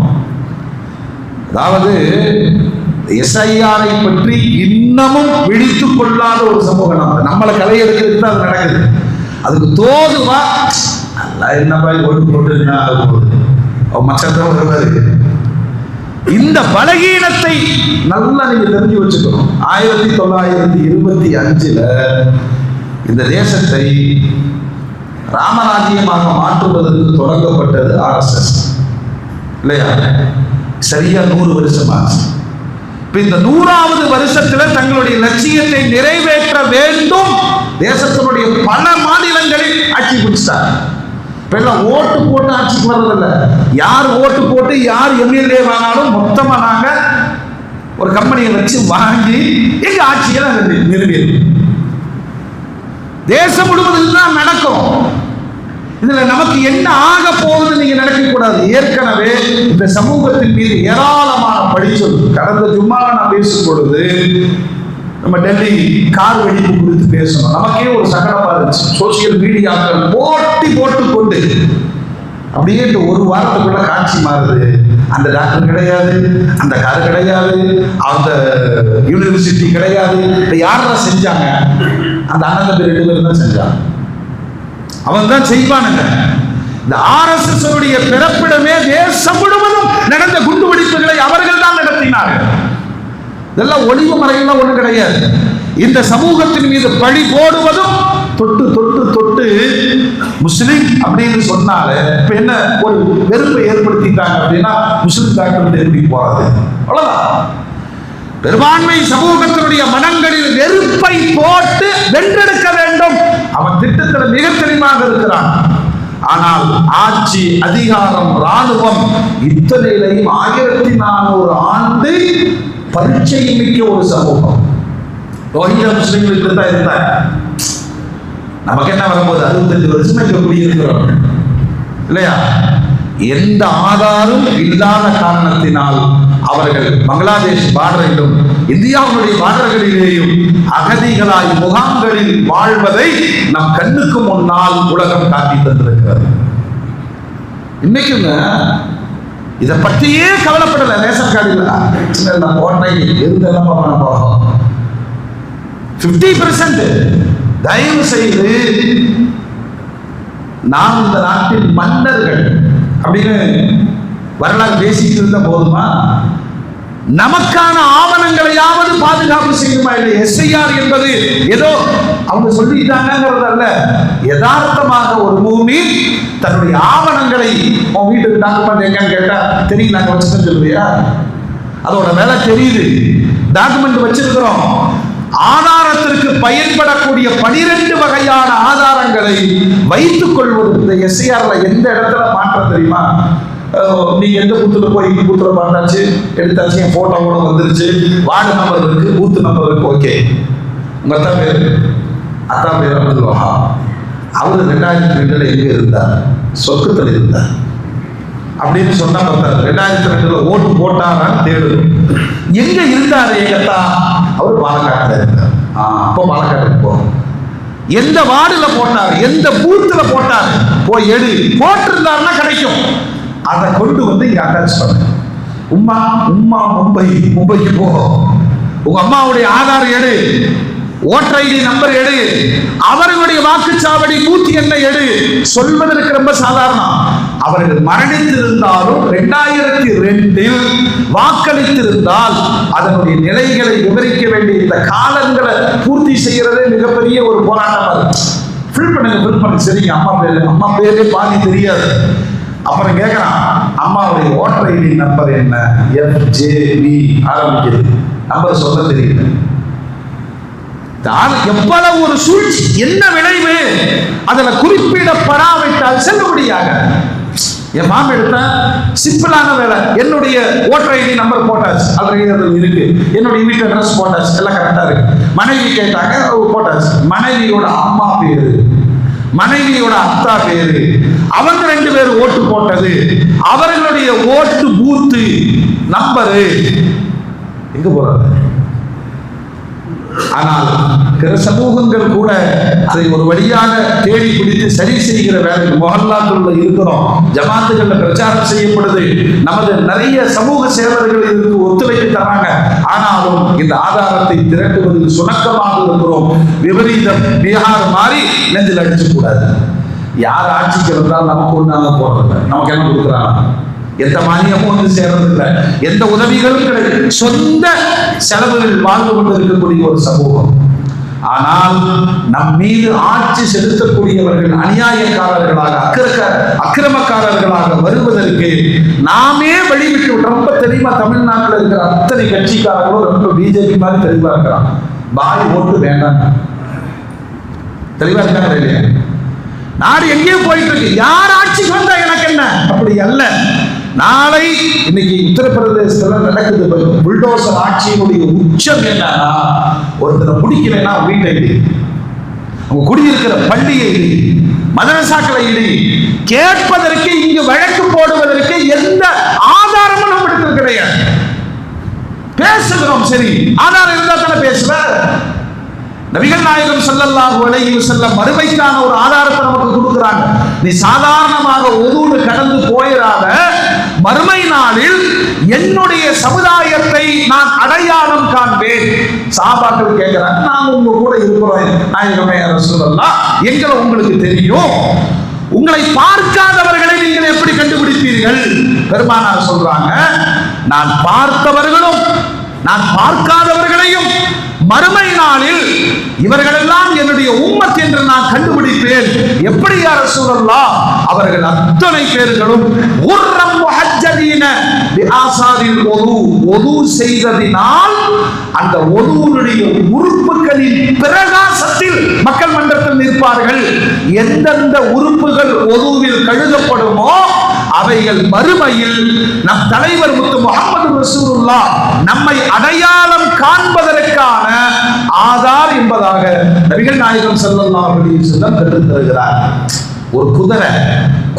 அதாவது எஸ்ஐஆரை பற்றி இன்னமும் விழித்துக் கொள்ளாத ஒரு சமூகம். நம்மளை களை எடுக்கிறதுக்கு தான் அது நடக்குது. அதுக்கு தோதுவா என்னப்பா ஓட்டு போட்டு மச்சத்தான் வருவாரு. இந்த பலகீனத்தை நல்லா நீங்க தெரிஞ்சு வச்சுக்கணும். 1925 இந்த தேசத்தை ராமராஜ்யமாக மாற்றுவதற்கு தொடங்கப்பட்டது RSS இல்லையா? சரியா 100 வருஷமாச்சு. இந்த 100வது வருஷத்துல தங்களுடைய லட்சியத்தை நிறைவேற்ற வேண்டும். தேசத்தினுடைய பல மாநிலங்களில் ஆட்சி பிடிச்சார். இப்ப எல்லாம் ஓட்டு போட்டு ஆட்சிக்கு வர்றதில்ல. யார் ஓட்டு போட்டு யார் எம்எல்ஏ வாங்கினாலும் மொத்தமா நாங்க ஒரு கம்பெனியை வச்சு வாங்கி எங்க ஆட்சியை நிறுவிடும். தேசம் முழுவதும் தான் நடக்கும். இதுல நமக்கு என்ன ஆக போகுதுன்னு நீங்க நினைக்க கூடாது. ஏற்கனவே இந்த சமூகத்தின் மீது ஏராளமான பழிச்சொல். கடந்த ஜும்மால நான் பேசும் பொழுது நம்ம டெல்லி கார் வெடிப்பு குறித்து பேசணும். நமக்கே ஒரு சங்கடமா இருந்துச்சு. சோசியல் மீடியாக்கள் போட்டி போட்டுக்கொண்டு அப்படியே இந்த ஒரு வாரத்துக்குள்ள காட்சி மாறுது. அந்த டாக்டர் கிடையாது, அந்த கார் கிடையாது, அந்த யூனிவர்சிட்டி கிடையாது. இப்ப யாரெல்லாம் செஞ்சாங்க? அந்த அண்ணன் தம்பி 2 பேரும் தான் செஞ்சாங்க. அவன் தான் செய்வானுங்க. இந்த RSS பிறப்பிடமே தேசம் முழுவதும் நடந்த குண்டு வெடிப்புகளை அவர்கள் தான் நடத்தினார்கள். இதெல்லாம் ஒளிவு மறையெல்லாம் ஒண்ணு கிடையாது. இந்த சமூகத்தின் மீது பழி போடுவதும் தொட்டு தொட்டு தொட்டு முஸ்லிம் அப்படின்னு சொன்னாலே இப்ப என்ன ஒரு வெறுப்பை ஏற்படுத்திட்டாங்க அப்படின்னா முஸ்லிம் டாக்டர் எப்படி போறது? அவ்வளவுதான். பெரும்பான்மை சமூகத்தினுடைய மனங்களில் வெறுப்பை போட்டு வென்றெடுக்க வேண்டும். அவன் திட்டத்தில் மிக தெளிவாக இருக்கிறான். ஆனால் ஆட்சி, அதிகாரம், ராணுவம் இத்தனையிலையும் 1400 ஆண்டு பரீட்சை மிக்க ஒரு சமூகம். ரோஹிங்கா முஸ்லிம்களுக்கு தான் இருந்தாங்க. நமக்கு என்ன வரும்போது 65 வருஷம் இங்க குடியிருக்கிறோம் இல்லையா? எந்த ஆதாரம் இல்லாத காரணத்தினால் அவர்கள் பங்களாதேஷ் பார்டரிலும் இந்தியாவுடைய பார்டர்களிலேயும் அகதிகளாய் முகாம்களில் வாழ்வதை நம் கண்ணுக்கு முன்னால் உலகம் காட்டி தந்திருக்கிறது. இன்னைக்குங்க இதை பற்றியே கவலைப்படல. ரேஷன் கார்டு போட்டை இருந்தெல்லாம் போகும் 50%. தயவு செய்து நாம் இந்த நாட்டின் மன்னர்கள் அப்படின்னு வரலாறு பேசிட்டு இருந்த போதுமா? நமக்கான ஆவணங்களையாவது பாதுகாப்பு செய்யுமா? இல்லை SIR என்பது ஏதோ அவங்க சொல்லிட்டாங்கிறதல்ல. யதார்த்தமாக ஒரு பூமி தன்னுடைய ஆவணங்களை உன் வீட்டுக்கு டாக்குமெண்ட் எங்கன்னு கேட்டா தெரியும், நாங்க வச்சுட்டு சொல்லுவியா? அதோட வேலை தெரியுது. டாக்குமெண்ட் வச்சிருக்கிறோம். ஆதாரத்திற்கு பயன்படக்கூடிய 12 வகையான ஆதாரங்களை வைத்துக் கொள்வது. இந்த SIRல எந்த இடத்துல மாற்றம் தெரியுமா? நீங்க எந்த பூத்துல போய் பூத்துல பார்த்தாச்சு, எடுத்தாச்சு, என் போட்டோவோட வந்துருச்சு, வார்டு நம்பர் இருக்கு, பூத்து நம்பர் இருக்கு, ஓகே. உங்க அத்தா பேரு அப்துல் வஹாப். அவரு 2002 எங்க இருந்தார்? சொர்க்கத்தில் இருந்தார் அப்படின்னு சொன்னா பார்த்தாரு. 2002 ஓட்டு போட்டாரான்னு தேடுது. எங்க இருந்தாரு எங்கத்தா? அவர் பாலக்காட்டுல இருந்தார். அப்போ பாலக்காட்டுக்கு போறோம். எந்த வார்டுல போட்டாரு, எந்த பூத்துல போட்டாரு, போய் எடு. போட்டிருந்தாருன்னா கிடைக்கும். அதை கொண்டு வந்து இங்க அட்டாச் பண்ண. உம்மா மும்பைக்கு போகும். உங்க அம்மாவுடைய ஆதார் எடு, ஓட்டர் ஐடி நம்பர் எடு, அவர்களுடைய வாக்குச்சாவடி பூத் எண்ணை எடு. சொல்வதற்கு ரொம்ப சாதாரணம். அவர்கள் மரணித்திருந்தாலும் 2002 வாக்களித்திருந்தால் அதனுடைய நிலைகளை விவரிக்க வேண்டிய இந்த காலங்களை பூர்த்தி செய்யறதே மிகப்பெரிய ஒரு போராட்டம். ஃபில் பண்ணுங்க. சரிங்க, அம்மா பேரே பாதி தெரியாது. அப்புறம் கேட்கிறான், அம்மாவுடைய ஓட்டர் ஐடி நம்பர் என்ன? FJB ஆரம்பிக்குது. நம்பர் சொல்ல தெரியல. எவ்வளவு ஒரு சூழ்ச்சி, என்ன விளைவு அதுல குறிப்பிடப்படாவிட்டால் செல்லுபடியாக. என் மாமி எடுத்த சிம்பிளான வேலை. என்னுடைய ஓட்டர் ஐடி நம்பர் போட்டாச்சு, ஆல்ரெடி அதில் இருக்கு. என்னுடைய வீட்டு அட்ரஸ் போட்டாச்சு, எல்லாம் கரெக்டா இருக்கு. மனைவி கேட்டாங்க, போட்டாச்சு. மனைவியோட அம்மா பேரு, மனைவியோட அத்தா பேரு, அவங்க 2 பேர் ஓட்டு போட்டது, அவர்களுடைய ஓட்டு பூத்து நம்பரு எங்க போறாரு? ஆனால் பிற சமூகங்கள் கூட அதை ஒரு வழியாக தேடி பிடித்து சரி செய்கிற வேலை. மொஹல்லாக்குள்ள இருக்கிறோம், ஜமாத்துகள்ல பிரச்சாரம் செய்யப்படுது, நமது நிறைய சமூக சேவர்கள் இதற்கு ஒத்துழைப்பு தராங்க. ஆனாலும் இந்த ஆதாரத்தை திரட்டுவதில் சுணக்கமாக இருக்கிறோம். விபரீதம் பீகார் மாறி நெஞ்சில் அடிச்சு கூடாது. யார் ஆட்சிக்கு வந்தால் நமக்கு ஒன்றாக போறதில்லை. நமக்கு என்ன கொடுக்குறாங்க? எந்த மானியமும் வந்து சேர்றதில்லை, எந்த உதவிகளும் கிடையாது. சொந்த செலவுகளில் வாழ்ந்து கொண்டிருக்கக்கூடிய ஒரு சமூகம். ஆனால் நம் மீது ஆட்சி செலுத்தக்கூடியவர்கள் அநியாயக்காரர்களாக, அக்கிரமக்காரர்களாக வருவதற்கு நாமே வழிவிட்டு. ரொம்ப தெளிவா தமிழ்நாட்டில் இருக்கிற அத்தனை கட்சிக்காரர்களும் ரொம்ப பிஜேபி மாதிரி தெளிவா இருக்கிறான். பாய் ஓட்டு வேண்டாம், தெளிவா இருக்காங்க இல்லையா? நாடு எங்கேயோ போயிட்டு இருக்கு, யார் ஆட்சிக்கு வந்தா எனக்கு என்ன, அப்படி அல்ல. நாளை இன்னைக்கு உத்தரப்பிரதேசத்துல நடக்குது புல்டோசர் ஆட்சியினுடைய உச்சம் என்னன்னா, ஒருத்தரை பிடிக்கலைன்னா வீட்டை இடி, அவங்க குடியிருக்கிற பள்ளியை இடி, மதரசாக்களை இடி. கேட்பதற்கு இங்கு வழக்கு போடுவதற்கு எந்த ஆதாரமும் நம்மிடத்தில் கிடையாது. பேசுகிறோம், சரி, ஆதாரம் இருந்தா தானே பேசுவேன். நபிகள் நாயகம் ஸல்லல்லாஹு அலைஹி வஸல்லம் மறுமைக்கான ஒரு ஆதாரத்தை நமக்கு கொடுக்கிறாங்க. நீ சாதாரணமாக ஒதுவுன்னு கடந்து போயிடாத, மறுமை நாளில் என்னுடைய சமுதாயத்தை நான் அடையாளம் காண்பேன். சஹாபாக்கள் கேட்கிறாங்க, நாங்க உங்க கூட இருக்கிறோம் நாயகமே ரசூலல்லாஹ், எங்களை உங்களுக்கு தெரியும், உங்களை பார்க்காதவர்களை நீங்கள் எப்படி கண்டுபிடிப்பீர்கள்? பெருமானார் சொல்றாங்க, நான் பார்த்தவர்களும் நான் பார்க்காதவர்களையும் மறுமை நாளில் இவர்களெல்லாம் என்னுடைய உம்மத் என்று நான் கண்டுபிடிப்பேன். எப்படி யா ரசூலல்லாஹ்? அவர்கள் அத்தனை பேர்களும் உர்ரம் முஹஜ்ஜதீன பிஆசாரில் ஒது செய்ததினால் அந்த ஒதுவுடைய உறுப்புகளின் பிரகாசத்தில் மக்கள் மன்றத்தில் நிற்பார்கள். எந்தெந்த உறுப்புகள் ஒதுவில் கழுதப்படுமோ அவைகள் மறுமையில் நம் தலைவர் முத்து முஹம்மது ரசூலுல்லாஹ் நம்மை அடையாளம் காண்பதற்கான ஆதார் என்பதாக நபிகள் நாயகம் ஸல்லல்லாஹு அலைஹி வஸல்லம் கற்றுத் தருகிறார். ஒரு குதிரை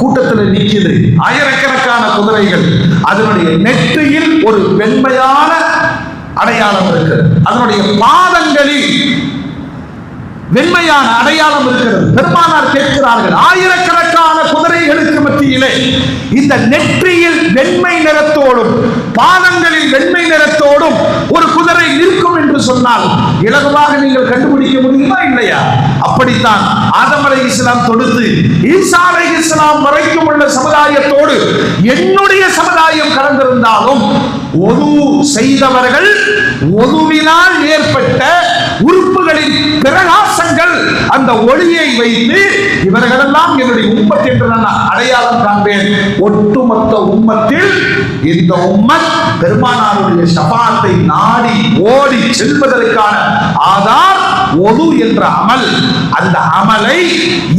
கூட்டத்தில் நிற்குது, ஆயிரக்கணக்கான குதிரைகள், அதனுடைய நெற்றியில் ஒரு வெண்மையான அடையாளம் இருக்கு, அதனுடைய பாதங்களில் வெண்மையான அடையாளம் இருக்கிறது. பெருமானார் கேட்கிறார்கள், ஆயிரக்கணக்கான குதிரைகளுக்கு மத்தியிலே இந்த நெற்றியில் வெண்மை நிறத்தோடும் பாதங்களில் வெண்மை நிறத்தோடும் ஒரு குதிரை நிற்கும் என்று சொன்னால் இலகுவாக நீங்கள் கண்டுபிடிக்க முடியுமா இல்லையா? அப்படித்தான் ஆதம் அலைஹிஸ்ஸலாம் தொடுத்து ஈசா அலைஹிஸ்ஸலாம் வரைக்கும் உள்ள சமுதாயத்தோடு என்னுடைய சமுதாயம் கலந்திருந்தாலும் ஒது செய்தவர்கள் ஒதுவினால் ஏற்பட்ட உறுப்புகளின் பிரகாசங்கள் அந்த ஒளியை வைத்து இவர்களெல்லாம் என்னுடைய உம்மத் என்று நான் அடையாளம் காண்பேன். ஒட்டுமொத்த உம்மத்தில் இந்த உம்மத் பெருமானாருடைய ஷஃபாத்தை நாடி ஓடி செல்வதற்கான ஆதார் ஒது என்ற அமல். அந்த அமலை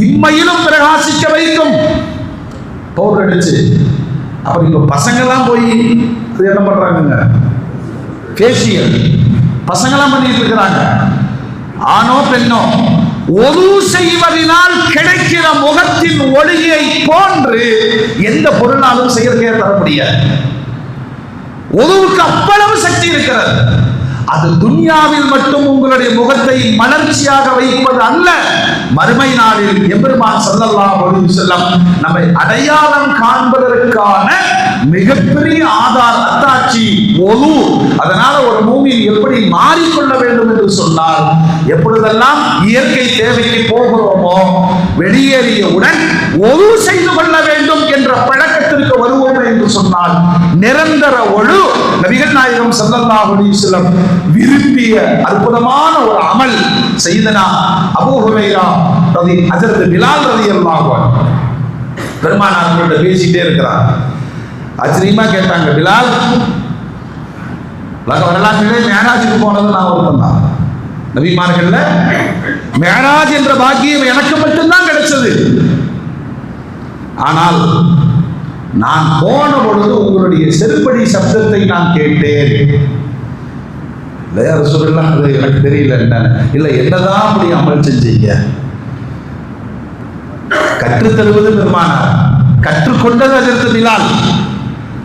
இம்மையிலும் பிரகாசிக்க வைக்கும். பவுடர் அடிச்சு அப்புறம் இப்ப பசங்கெல்லாம் போய் அது என்ன பண்றாங்க, ஃபேஷியல் பசங்கெல்லாம் பண்ணிட்டு இருக்கிறாங்க. ஆணோ பெண்ணோ ஒது செய்வதனால் கிடைக்கிற முகத்தின் ஒளியை போன்று எந்த பொருளாலும் செயற்கையை தர முடியாது. ஒதுவுக்கு அவ்வளவு சக்தி இருக்கிறது. அது துன்யாவில் மட்டும் உங்களுடைய முகத்தை மலர்ச்சியாக வைப்பது அல்ல, மறுமை நாளில் எம்பெருமான் ஸல்லல்லாஹு அலைஹி வஸல்லம் நம்மை அடையாளம் காண்பதற்கான மிகப்பெரிய ஆதார் அத்தாட்சி ஒது. அதனால ஒரு மூமின் எப்படி மாறிக்கொள்ள வேண்டும் என்று சொன்னால், எப்பொழுதெல்லாம் இயற்கை தேவைக்கு போகிறோமோ வெளியேறியவுடன் ஒது செய்து கொள்ள வேண்டும் என்ற பழக்கத்திற்கு வருவோம் என்று சொன்னால் நிரந்தர ஒழு நபிகள் நாயகம் ஸல்லல்லாஹு அலைஹி வஸல்லம் விரும்பிய அற்புதமான ஒரு அமல். சையதுனா அபூ ஹுரைரா ஹஜ்ரத் பிலால் ரலியல்லாஹு அன்ஹு பெருமானார் கிட்ட பேசிட்டே இருக்கிறார். ஆச்சரியமா கேட்டாங்க, பிலால் வரலாற்றிலே மேராஜுக்கு போனது நான் ஒருத்தன் தான். நபிமார்கள்ல மேராஜ் என்ற பாக்கியம் எனக்கு மட்டும்தான் கிடைச்சது. ஆனால் நான் போன பொழுது உங்களுடைய செருப்படி சப்தத்தை நான் கேட்டேன். சொல்லலாம், அது எனக்கு தெரியல என்ன இல்லை, என்னதான் அப்படி அமல் செஞ்சீங்க? கற்றுத்தருவது பெருமானார், கற்றுக்கொண்டது ஹஜ்ரத் பிலால்.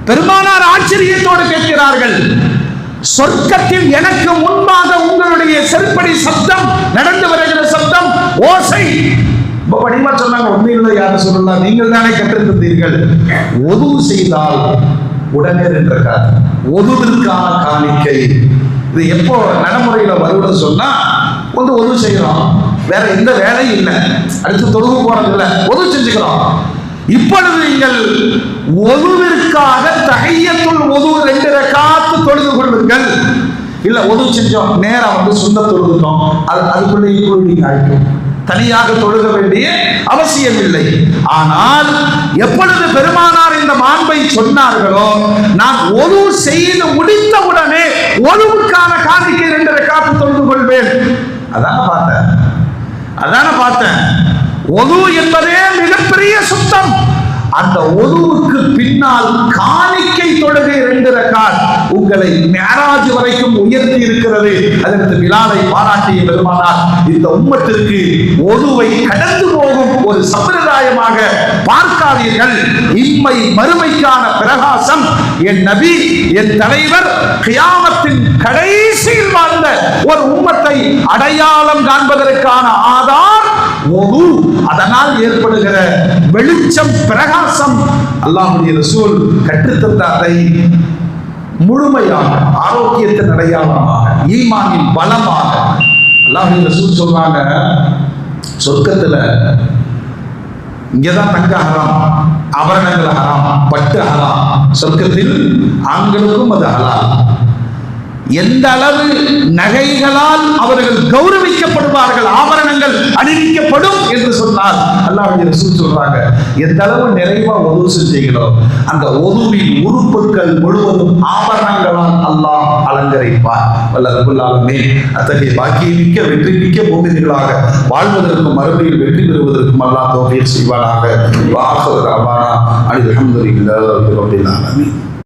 பெருமானார் ஆச்சரியத்தோடு கேட்கிறார்கள், சொர்க்கத்தில் எனக்கு முன்பாக உங்களுடைய செருப்படி சப்தம், நடந்து வருகிற சப்தம், ஓசை படிமா சொன்னாங்க. உண்மையில யாரும் சொல்லலாம், நீங்கள் தானே கற்றுத்தந்தீர்கள். ஒது செய்தால் உடனே நின்றார். ஒதுவிற்கான காணிக்கை இது எப்போ நடைமுறையில வருவது சொன்னா, வந்து ஒது செய்யறோம், வேற எந்த வேலையும் இல்லை, அடுத்து தொழுகு போறது இல்லை, ஒது செஞ்சுக்கிறோம். இப்பொழுது நீங்கள் ஒதுவிற்காக தஹிய்யத்துல் ஒது 2 ரக்காத்து தொழுது கொள்ளுங்கள். இல்ல ஒது செஞ்சோம், நேரா வந்து சுன்னத் தொழுதுட்டோம், அதுக்குள்ள இன்க்ளூடிங் ஆயிடும், தனியாக தொழுக வேண்டிய அவசியம் இல்லை. ஆனால் எப்பொழுது பெருமானார் இந்த மாண்பை சொன்னார்களோ, நான் ஒது செய்து முடித்தவுடனே ஒதுவுக்கான காணிக்கை 2 ரக்காத்து தொழுது கொள்வேன். அதான பார்த்தேன். ஒது என்பதே மிகப்பெரிய சுத்தம். அந்த ஒதுவுக்கு பின்னால் காணிக்கை தொழுகை 2 ரக்காத் உங்களை மிஅராஜ் வரைக்கும் உயர்த்தி இருக்கிறது. அதற்கு பிலாலை பாராட்டிய பெருமானார், இந்த உம்மத்திற்கு ஒதுவை கடந்து போகும் ஒரு சம்பிரதாயமாக பார்க்காதீர்கள். இம்மை மறுமைக்கான பிரகாசம் என் நபி, என் தலைவர் கியாமத்தின் கடைசியில் வாழ்ந்த ஒரு உம்மத்தை அடையாளம் காண்பதற்கான ஆதார் ஒது. அதனால் ஏற்படுகிற வெளிச்சம், பிரகாசம் அல்லாஹ்வுடைய ரசூல் கற்றுத்தந்தாரை முழுமையாக ஆரோக்கியத்தின் அடையாளமாக, ஈமானின் பலமாக அல்லாஹ்வுடைய ரசூல் சொல்றாங்க, சொர்க்கத்துல இங்கதான் தங்க ஹராம், ஆபரணங்கள் ஹராம், பட்டு ஹராம். சொர்க்கத்தில் ஆண்களுக்கும் அது ஹலால். எந்த அளவு நகைகளால் அவர்கள் கௌரவிக்கப்படுவார்கள், ஆபரணங்கள் அணிவிக்கப்படும் என்று சொன்னால் அல்லாஹ்வுடைய ரசூல் சொல்றாங்க, எந்த அளவு நிறைவா ஒது செஞ்சீங்களோ அந்த ஒதுவின் உறுப்புகள் முழுவதும் ஆபரணங்களால் அல்லாஹ் அலங்கரிப்பார். வல்ல ரப்புல் ஆலமீன் அத்தகைய பாக்கியமிக்க வெற்றி மிக்க மூமின்களாக வாழ்வதற்கும் மறுமையில் வெற்றி பெறுவதற்கும் அல்லாஹ் தௌஃபீக் செய்வானாக. வ ஆகிரு தஅவானா அல்ஹம்துலில்லாஹி ரப்பில் ஆலமீன்.